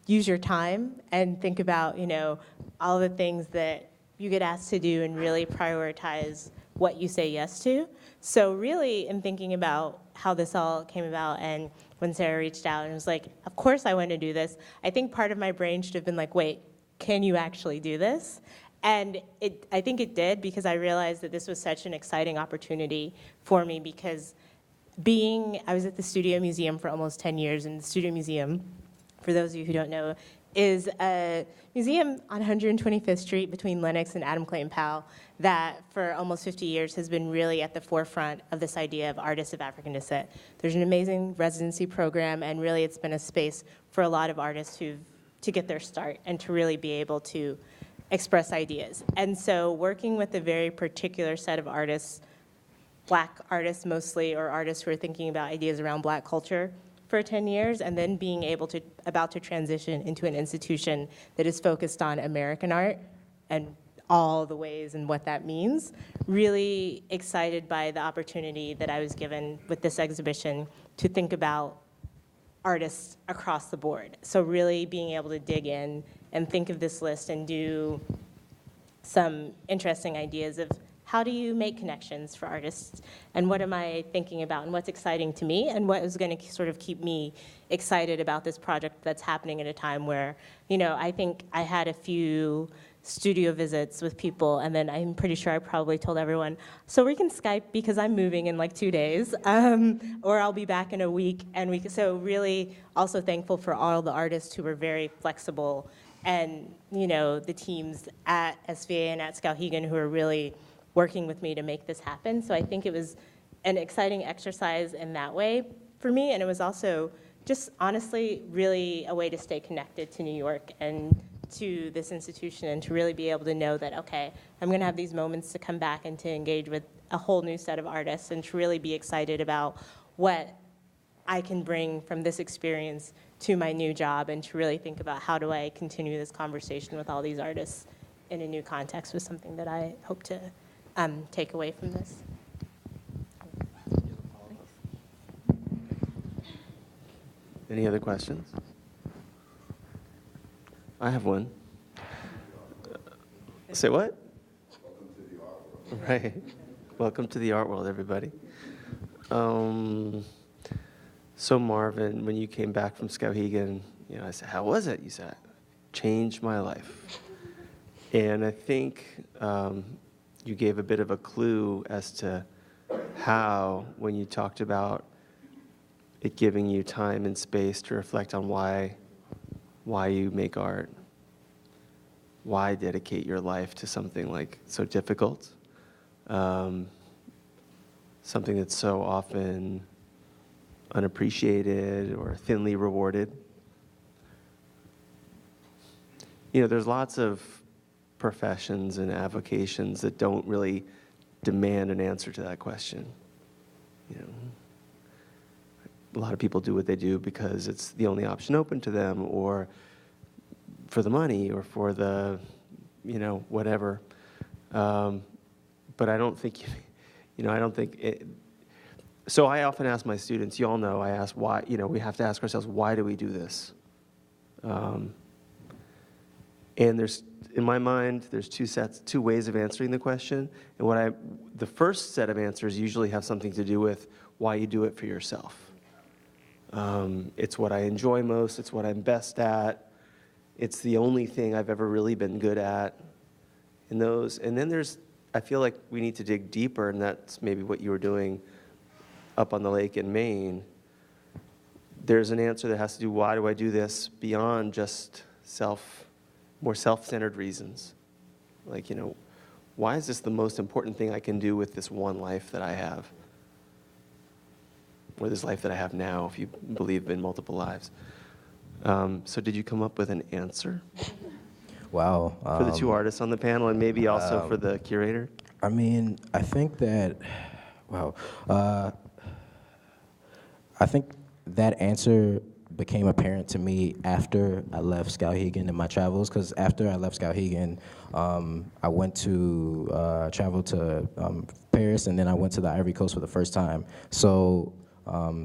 use your time and think about, you know, all the things that you get asked to do and really prioritize what you say yes to. So really, in thinking about how this all came about, and when Sarah reached out and was like, of course I want to do this, I think part of my brain should have been like, wait, can you actually do this? And I think it did, because I realized that this was such an exciting opportunity for me, because I was at the Studio Museum for almost 10 years, and the Studio Museum, for those of you who don't know, is a museum on 125th Street between Lenox and Adam Clayton Powell that for almost 50 years has been really at the forefront of this idea of artists of African descent. There's an amazing residency program, and really it's been a space for a lot of artists to get their start and to really be able to express ideas. And so working with a very particular set of artists, Black artists mostly, or artists who are thinking about ideas around Black culture for 10 years, and then being about to transition into an institution that is focused on American art and all the ways and what that means. Really excited by the opportunity that I was given with this exhibition to think about artists across the board. So really being able to dig in and think of this list and do some interesting ideas of how do you make connections for artists, and what am I thinking about, and what's exciting to me, and what is going to sort of keep me excited about this project that's happening at a time where, you know, I think I had a few studio visits with people, and then I'm pretty sure I probably told everyone, so we can Skype because I'm moving in like 2 days, or I'll be back in a week, and so really also thankful for all the artists who were very flexible, and, you know, the teams at SVA and at Skowhegan who are really working with me to make this happen. So I think it was an exciting exercise in that way for me, and it was also just honestly really a way to stay connected to New York and to this institution, and to really be able to know that, okay, I'm gonna have these moments to come back and to engage with a whole new set of artists, and to really be excited about what I can bring from this experience to my new job, and to really think about how do I continue this conversation with all these artists in a new context was something that I hope to take away from this. Any other questions? I have one. Say what? Welcome to the art world. Right. Welcome to the art world, everybody. So Marvin, when you came back from Skowhegan, you know, I said, how was it? You said, changed my life. And I think you gave a bit of a clue as to how, when you talked about it giving you time and space to reflect on why you make art, why dedicate your life to something like so difficult, something that's so often unappreciated or thinly rewarded. You know, there's lots of professions and avocations that don't really demand an answer to that question. You know, a lot of people do what they do because it's the only option open to them, or for the money, or for the, you know, whatever. But I don't think, I don't think it. So I often ask my students, you all know, I ask why, we have to ask ourselves, why do we do this? And there's, in my mind, there's two ways of answering the question. And the first set of answers usually have something to do with why you do it for yourself. It's what I enjoy most, it's what I'm best at, it's the only thing I've ever really been good at. And then I feel like we need to dig deeper, and that's maybe what you were doing up on the lake in Maine. There's an answer that has to do, why do I do this, beyond just more self-centered reasons. Like, why is this the most important thing I can do with this one life that I have? Or this life that I have now, if you believe in multiple lives. So did you come up with an answer? Wow. For the two artists on the panel, and maybe also for the curator? I mean, I think that, I think that answer became apparent to me after I left Skowhegan in my travels, because after I left Skowhegan, I went to travel to Paris, and then I went to the Ivory Coast for the first time. So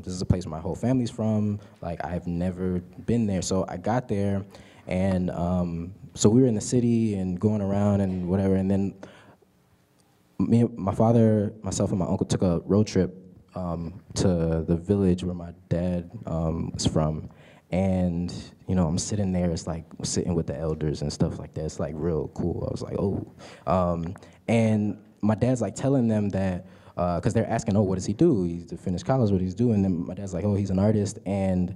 this is a place where my whole family's from. Like, I've never been there. So I got there, and so we were in the city and going around and whatever, and then my father, myself, and my uncle took a road trip to the village where my dad was from. And, I'm sitting there, it's like sitting with the elders and stuff like that. It's like real cool. I was like, oh. And my dad's like telling them that, because they're asking, what does he do? He's to finish college, what he's doing. And my dad's like, he's an artist. And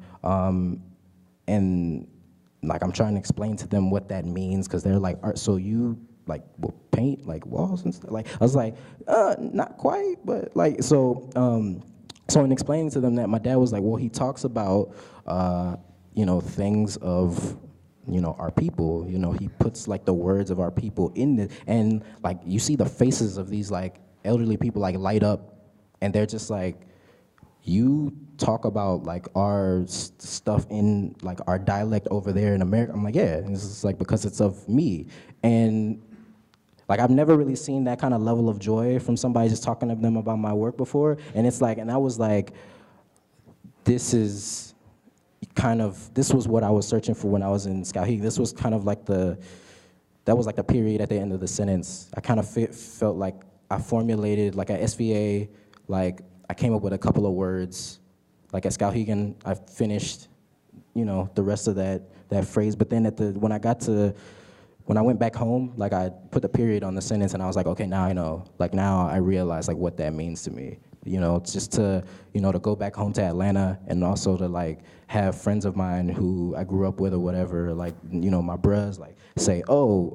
like, I'm trying to explain to them what that means, because they're like, art, so you like paint like walls and stuff? Like, I was like, not quite, but like, so in explaining to them that, my dad was like, he talks about, things of our people. He puts like the words of our people in it, and like you see the faces of these like elderly people like light up, and they're just like, you talk about like our stuff in like our dialect over there in America. I'm like, yeah, and this is like because it's of me. And like I've never really seen that kind of level of joy from somebody just talking to them about my work before. And it's like, and I was like, this was what I was searching for when I was in Skowhegan. This was kind of like that was like the period at the end of the sentence. I kind of felt like I formulated like at SVA, like I came up with a couple of words. Like at Skowhegan, I finished, the rest of that phrase. But then when I went back home, like I put the period on the sentence, and I was like, okay, now I know. Like now I realize like what that means to me. Just to to go back home to Atlanta, and also to like have friends of mine who I grew up with or whatever, like my bros, like say, oh,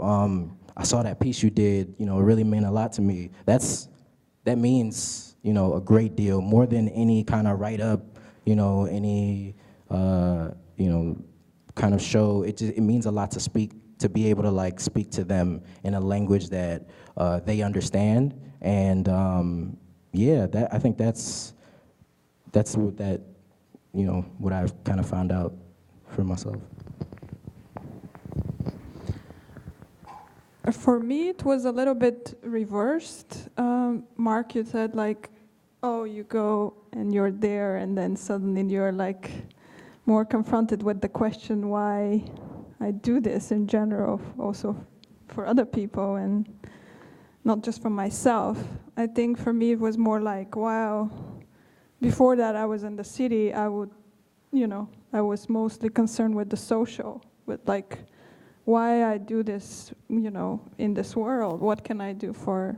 I saw that piece you did. It really meant a lot to me. That means a great deal, more than any kind of write-up, any, kind of show. It means a lot to be able to like speak to them in a language that they understand. And I think that's what I've kind of found out for myself. For me, it was a little bit reversed. Mark, you said like, oh, you go and you're there, and then suddenly you're like more confronted with the question why I do this in general, also for other people and not just for myself. I think for me it was more like, wow, before that I was in the city, I was mostly concerned with the social, with like, why I do this, in this world. What can I do for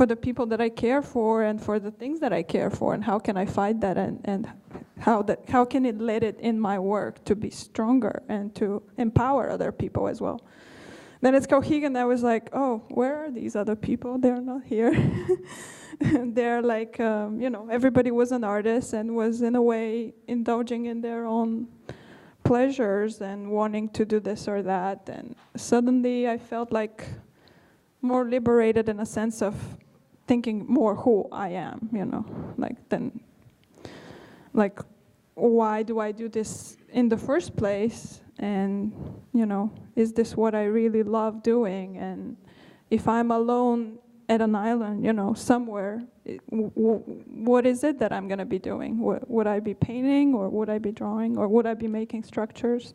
the people that I care for and for the things that I care for, and how can I fight that, and how can it let it in my work to be stronger and to empower other people as well. Then at Skowhegan, I was like, oh, where are these other people? They're not here. And they're like, everybody was an artist and was in a way indulging in their own pleasures and wanting to do this or that. And suddenly I felt like more liberated in a sense of thinking more who I am, like why do I do this in the first place? And, is this what I really love doing? And if I'm alone at an island, somewhere, what is it that I'm going to be doing? Would I be painting, or would I be drawing, or would I be making structures?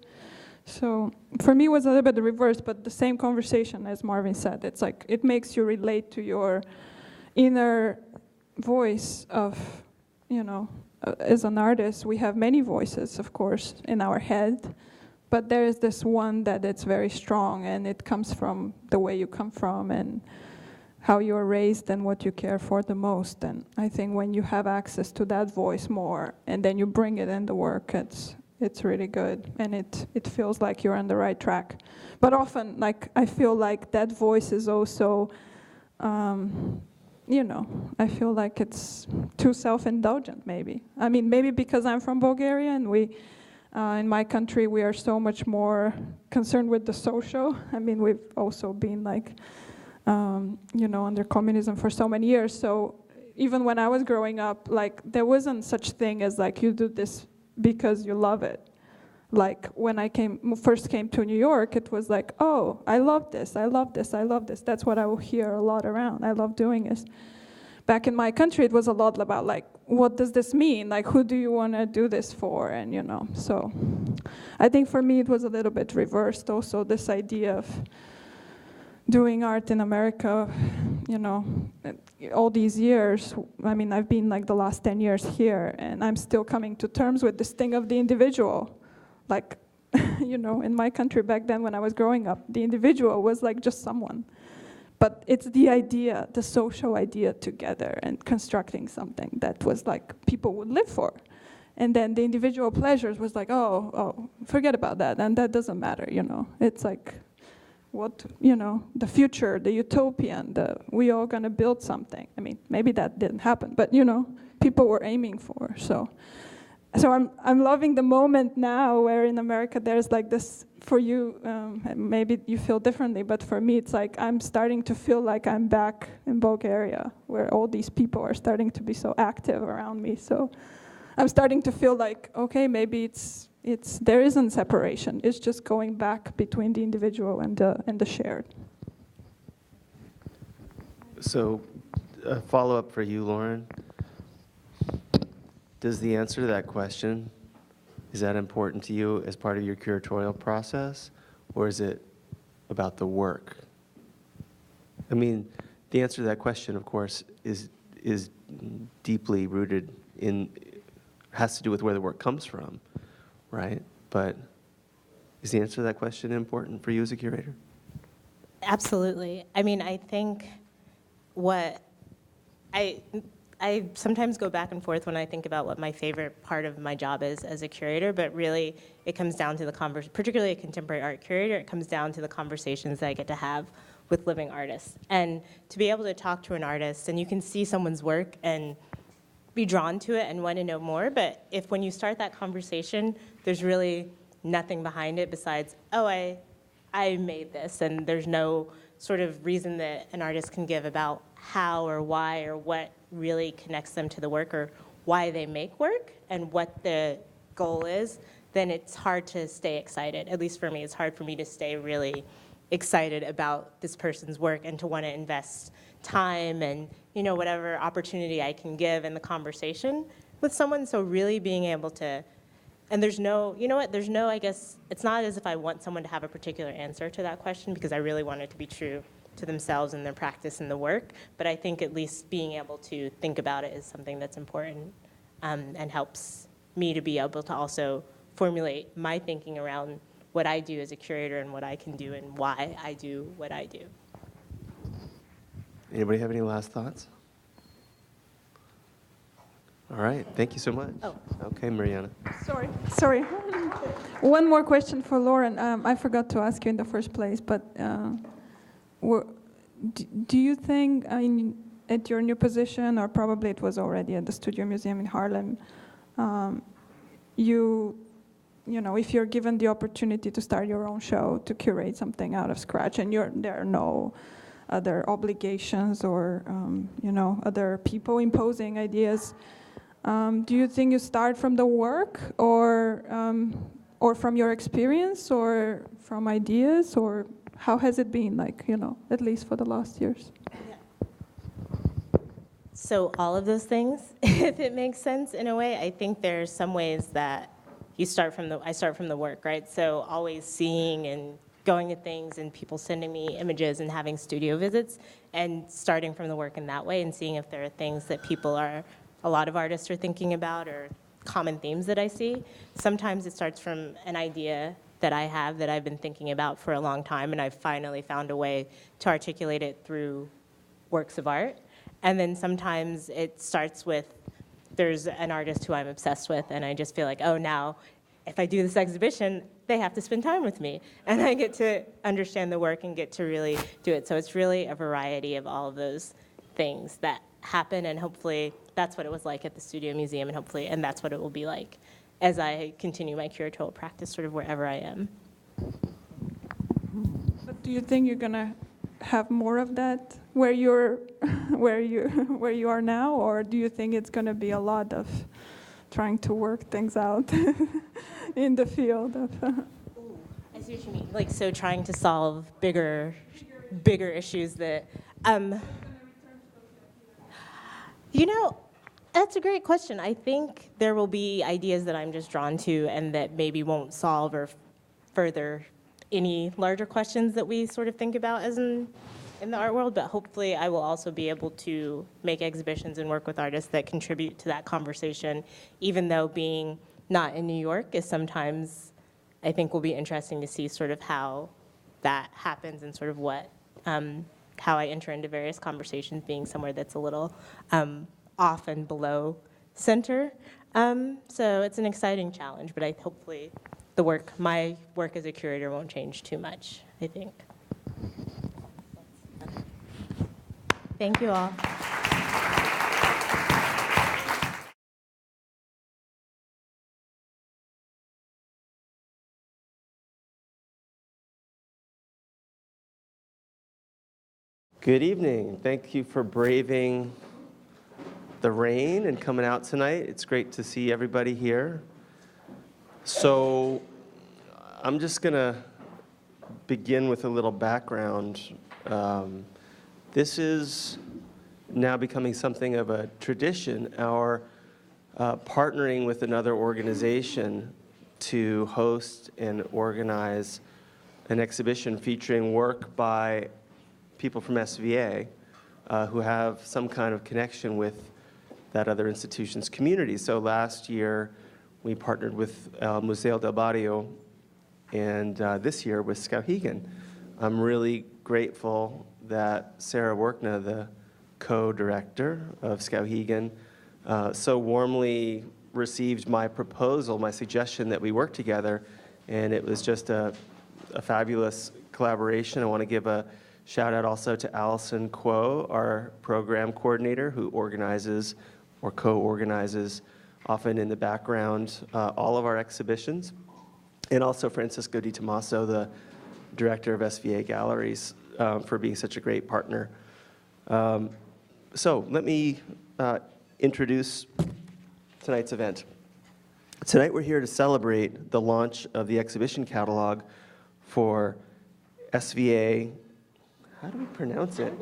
So for me, it was a little bit the reverse, but the same conversation as Marvin said. It's like it makes you relate to your inner voice of, as an artist, we have many voices, of course, in our head, but there is this one that it's very strong, and it comes from the way you come from and how you are raised and what you care for the most. And I think when you have access to that voice more, and then you bring it in the work, it's really good, and it feels like you're on the right track. But often, like, I feel like that voice is also, I feel like it's too self-indulgent, maybe. I mean, maybe because I'm from Bulgaria, and we, in my country, we are so much more concerned with the social. I mean, we've also been like, under communism for so many years. So even when I was growing up, like, there wasn't such thing as like, you do this because you love it. Like when I first came to New York, it was like, oh, I love this, I love this, I love this. That's what I will hear a lot around. I love doing this. Back in my country, it was a lot about like, what does this mean? Like, who do you want to do this for? And, so I think for me, it was a little bit reversed also, this idea of doing art in America, all these years. I mean, I've been like the last 10 years here, and I'm still coming to terms with this thing of the individual. Like, in my country back then when I was growing up, the individual was like just someone. But it's the idea, the social idea together and constructing something that was like people would live for. And then the individual pleasures was like, oh, forget about that, and that doesn't matter, It's like, what, the future, the utopian, we all gonna build something. I mean, maybe that didn't happen, but, people were aiming for. So so I'm loving the moment now where in America there's like this, for you, maybe you feel differently, but for me it's like I'm starting to feel like I'm back in Bulgaria, where all these people are starting to be so active around me. So I'm starting to feel like, okay, maybe it's there isn't separation. It's just going back between the individual and the shared. So, a follow-up for you, Lauren. Does the answer to that question, is that important to you as part of your curatorial process, or is it about the work? I mean, the answer to that question, of course, is deeply rooted in, has to do with where the work comes from, right? But is the answer to that question important for you as a curator? Absolutely. I mean, I think what I sometimes go back and forth when I think about what my favorite part of my job is as a curator, but really it comes down to the particularly a contemporary art curator, it comes down to the conversations that I get to have with living artists. And to be able to talk to an artist, and you can see someone's work and be drawn to it and want to know more, but if when you start that conversation, there's really nothing behind it besides, oh, I made this, and there's no sort of reason that an artist can give about how or why or what really connects them to the work or why they make work and what the goal is, then it's hard to stay excited. At least for me, it's hard for me to stay really excited about this person's work and to want to invest time and, you know, whatever opportunity I can give in the conversation with someone. So really being able to, and there's no, you know what, there's no, I guess, it's not as if I want someone to have a particular answer to that question because I really want it to be true to themselves and their practice and the work, but I think at least being able to think about it is something that's important and helps me to be able to also formulate my thinking around what I do as a curator and what I can do and why I do what I do. Anybody have any last thoughts? All right, thank you so much. Oh. Okay, Miryana. Sorry. One more question for Lauren. I forgot to ask you in the first place, but do you think, at your new position, or probably it was already at the Studio Museum in Harlem, you know, if you're given the opportunity to start your own show, to curate something out of scratch, and there are no other obligations or, you know, other people imposing ideas, do you think you start from the work or from your experience or from ideas, or how has it been, like, you know, at least for the last years? So all of those things, if it makes sense in a way. I think there's some ways that I start from the work, right? So always seeing and going to things and people sending me images and having studio visits and starting from the work in that way and seeing if there are things that a lot of artists are thinking about or common themes that I see. Sometimes it starts from an idea that I have that I've been thinking about for a long time, and I've finally found a way to articulate it through works of art. And then sometimes it starts with, there's an artist who I'm obsessed with, and I just feel like, oh, now, if I do this exhibition, they have to spend time with me. And I get to understand the work and get to really do it. So it's really a variety of all of those things that happen, and hopefully that's what it was like at the Studio Museum, and that's what it will be like as I continue my curatorial practice sort of wherever I am. But do you think you're gonna have more of that where you are now, or do you think it's gonna be a lot of trying to work things out in the field of? I see what you mean. Like, so trying to solve bigger issues that, you know, that's a great question. I think there will be ideas that I'm just drawn to and that maybe won't solve or further any larger questions that we sort of think about as in the art world, but hopefully I will also be able to make exhibitions and work with artists that contribute to that conversation, even though being not in New York is sometimes, I think, will be interesting to see sort of how that happens and sort of what, how I enter into various conversations being somewhere that's a little off and below center. So it's an exciting challenge, but hopefully my work as a curator won't change too much, I think. Thank you all. Good evening. Thank you for braving the rain and coming out tonight. It's great to see everybody here. So I'm just going to begin with a little background. This is now becoming something of a tradition, our partnering with another organization to host and organize an exhibition featuring work by people from SVA who have some kind of connection with that other institution's community. So last year, we partnered with Museo del Barrio, and this year with Skowhegan. I'm really grateful that Sarah Workna, the co-director of Skowhegan, so warmly received my proposal, my suggestion that we work together, and it was just a fabulous collaboration. I want to give a shout out also to Allison Kuo, our program coordinator, who organizes or co-organizes, often in the background, all of our exhibitions, and also Francisco Di Tommaso, the director of SVA Galleries, for being such a great partner. So let me introduce tonight's event. Tonight we're here to celebrate the launch of the exhibition catalog for SVA, how do we pronounce it?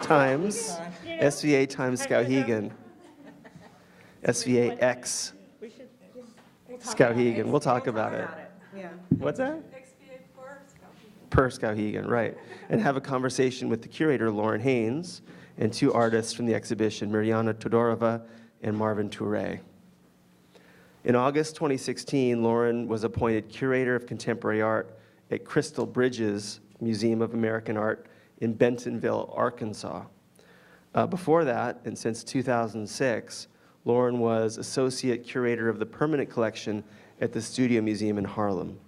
Times. SVA times Skowhegan. SVA X Skowhegan. We'll talk about it. What's that? Per Skowhegan, right. And have a conversation with the curator, Lauren Haynes, and two artists from the exhibition, Miryana Todorova and vin Touré. In August 2016, Lauren was appointed curator of contemporary art at Crystal Bridges Museum of American Art in Bentonville, Arkansas. Before that, and since 2006, Lauren was associate curator of the permanent collection at the Studio Museum in Harlem.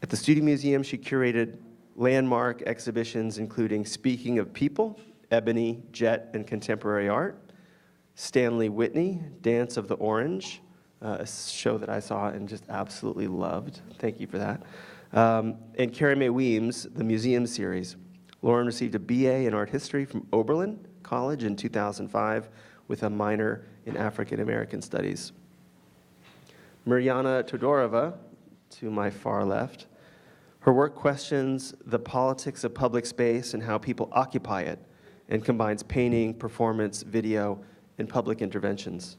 At the Studio Museum, she curated landmark exhibitions including Speaking of People, Ebony, Jet, and Contemporary Art, Stanley Whitney, Dance of the Orange, a show that I saw and just absolutely loved. Thank you for that. And Carrie Mae Weems, the Museum Series. Lauren received a BA in Art History from Oberlin College in 2005 with a minor in African American Studies. Miryana Todorova, to my far left, her work questions the politics of public space and how people occupy it, and combines painting, performance, video, and public interventions.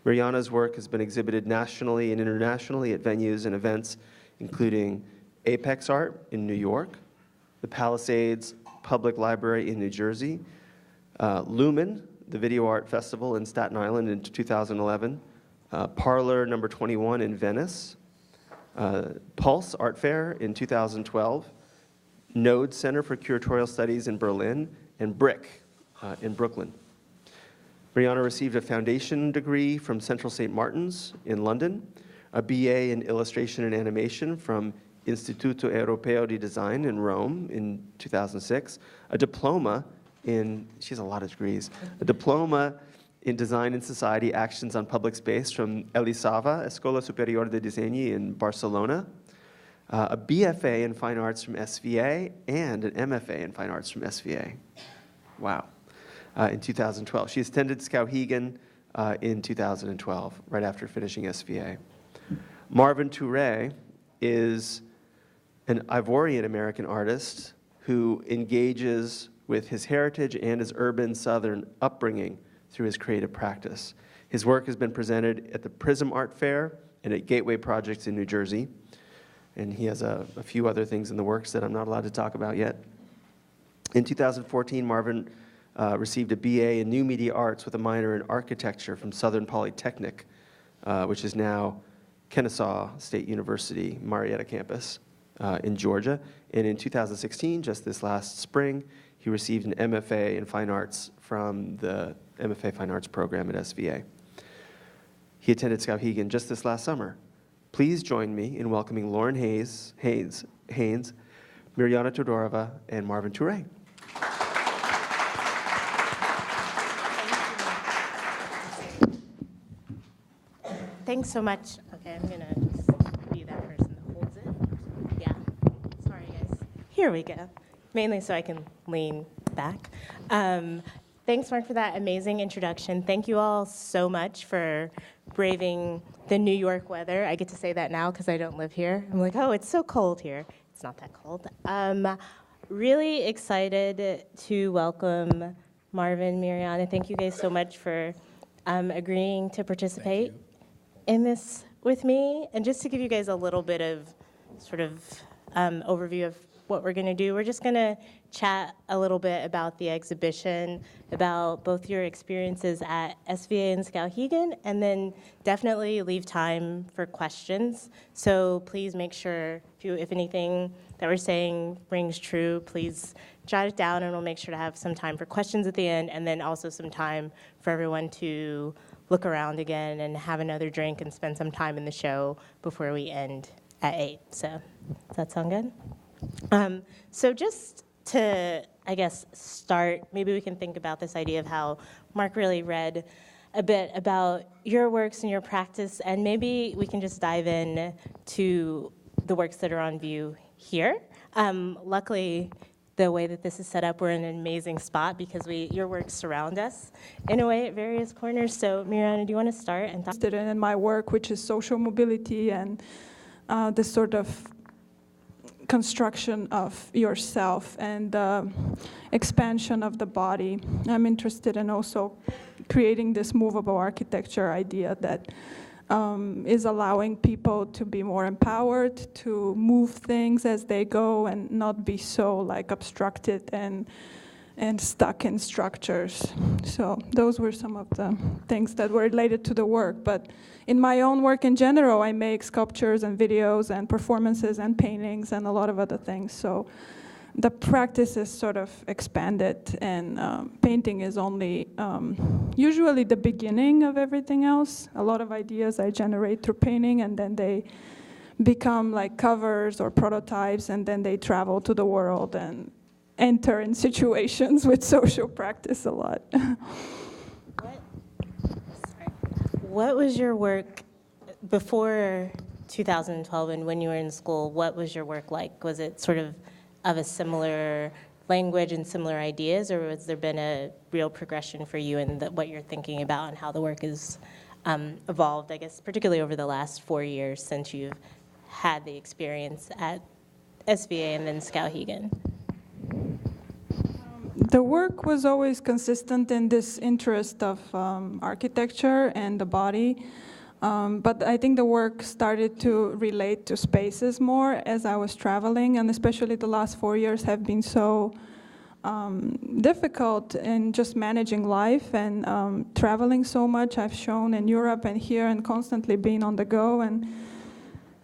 Miryana's work has been exhibited nationally and internationally at venues and events including Apex Art in New York, the Palisades Public Library in New Jersey, Lumen, the Video Art Festival in Staten Island in 2011, Parlor number 21 in Venice, Pulse Art Fair in 2012, Node Center for Curatorial Studies in Berlin, and Brick in Brooklyn. Miryana received a foundation degree from Central St. Martin's in London, a BA in Illustration and Animation from Istituto Europeo di Design in Rome in 2006, a diploma in, she has a lot of degrees, a diploma in Design and Society Actions on Public Space from Elisava, Escola Superior de Diseño in Barcelona, a BFA in Fine Arts from SVA, and an MFA in Fine Arts from SVA. Wow. In 2012. She attended Skowhegan in 2012, right after finishing SVA. vin Touré is an Ivorian-American artist who engages with his heritage and his urban Southern upbringing through his creative practice. His work has been presented at the Prism Art Fair and at Gateway Projects in New Jersey. And he has a few other things in the works that I'm not allowed to talk about yet. In 2014, Marvin received a BA in New Media Arts with a minor in Architecture from Southern Polytechnic, which is now Kennesaw State University, Marietta campus in Georgia. And in 2016, just this last spring, he received an MFA in Fine Arts from the MFA Fine Arts program at SVA. He attended Skowhegan just this last summer. Please join me in welcoming Lauren Haynes, Miryana Todorova, and vin Touré. Thanks so much. Okay, I'm gonna just be that person that holds it. Yeah. Sorry, guys. Here we go. mainly so I can lean back. Thanks, Mark, for that amazing introduction. Thank you all so much for braving the New York weather. I get to say that now because I don't live here. I'm like, oh, it's so cold here. It's not that cold. Really excited to welcome Marvin, Miryana. Thank you guys so much for agreeing to participate in this with me. And just to give you guys a little bit of sort of overview of what we're going to do, we're just going to chat a little bit about the exhibition, about both your experiences at SVA and Skowhegan, and then definitely leave time for questions. So please make sure, if anything that we're saying rings true, please jot it down, and we'll make sure to have some time for questions at the end, and then also some time for everyone to look around again and have another drink and spend some time in the show before we end at 8. So does that sound good? So just to, I guess, start, maybe we can think about this idea of how Mark really read a bit about your works and your practice, and maybe we can just dive in to the works that are on view here. Luckily, the way that this is set up, we're in an amazing spot because your works surround us in a way at various corners. So Miryana, do you want to start and talk? Interested in my work, which is social mobility and the sort of construction of yourself and expansion of the body. I'm interested in also creating this movable architecture idea that is allowing people to be more empowered, to move things as they go and not be so like obstructed and stuck in structures. So those were some of the things that were related to the work. But in my own work in general, I make sculptures and videos and performances and paintings and a lot of other things. So the practice is sort of expanded, and painting is only usually the beginning of everything else. A lot of ideas I generate through painting, and then they become like covers or prototypes, and then they travel to the world and enter in situations with social practice a lot. What was your work before 2012 and when you were in school? What was your work like? Was it sort of a similar language and similar ideas, or has there been a real progression for you in what you're thinking about and how the work has evolved, I guess, particularly over the last 4 years since you've had the experience at SVA and then Skowhegan? The work was always consistent in this interest of architecture and the body, but I think the work started to relate to spaces more as I was traveling, and especially the last 4 years have been so difficult in just managing life and traveling so much. I've shown in Europe and here and constantly being on the go, and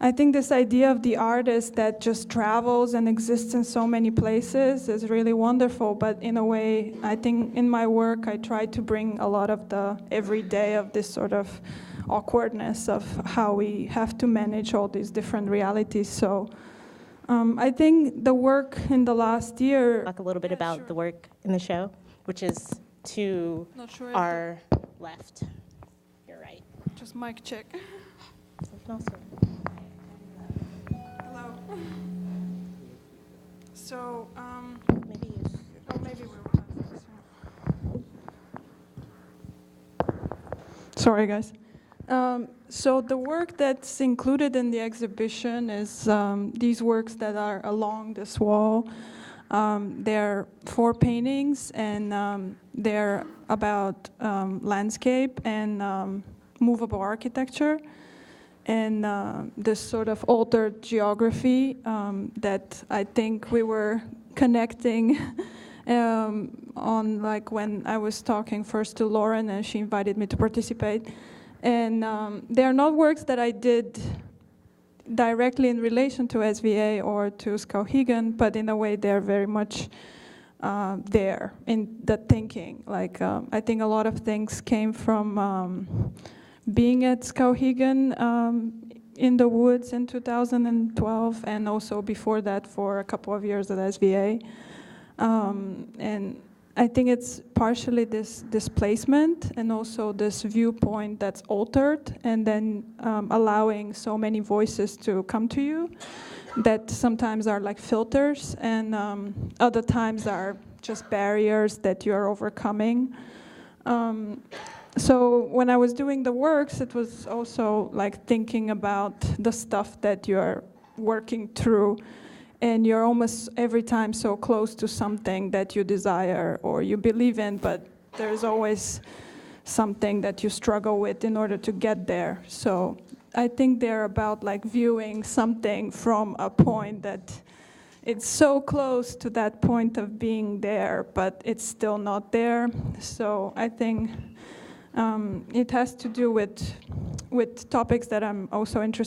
I think this idea of the artist that just travels and exists in so many places is really wonderful, but in a way, I think in my work, I try to bring a lot of the everyday of this sort of awkwardness of how we have to manage all these different realities. So I think the work in the last year... Talk a little bit about the work in the show, which is to our left. You're right. Just mic check. Awesome. Hello. So, Maybe you. maybe we will have this. Sorry, guys. So the work that's included in the exhibition is these works that are along this wall. They're 4 paintings, and they're about landscape and movable architecture, and this sort of altered geography that I think we were connecting on, like when I was talking first to Lauren and she invited me to participate. And they're not works that I did directly in relation to SVA or to Skowhegan, but in a way they're very much there in the thinking. Like I think a lot of things came from being at Skowhegan in the woods in 2012, and also before that for a couple of years at SVA. And I think it's partially this displacement and also this viewpoint that's altered, and then allowing so many voices to come to you that sometimes are like filters, and other times are just barriers that you're overcoming. So when I was doing the works, it was also like thinking about the stuff that you're working through, and you're almost every time so close to something that you desire or you believe in, but there's always something that you struggle with in order to get there. So I think they're about like viewing something from a point that it's so close to that point of being there, but it's still not there. So I think it has to do with topics that I'm also interested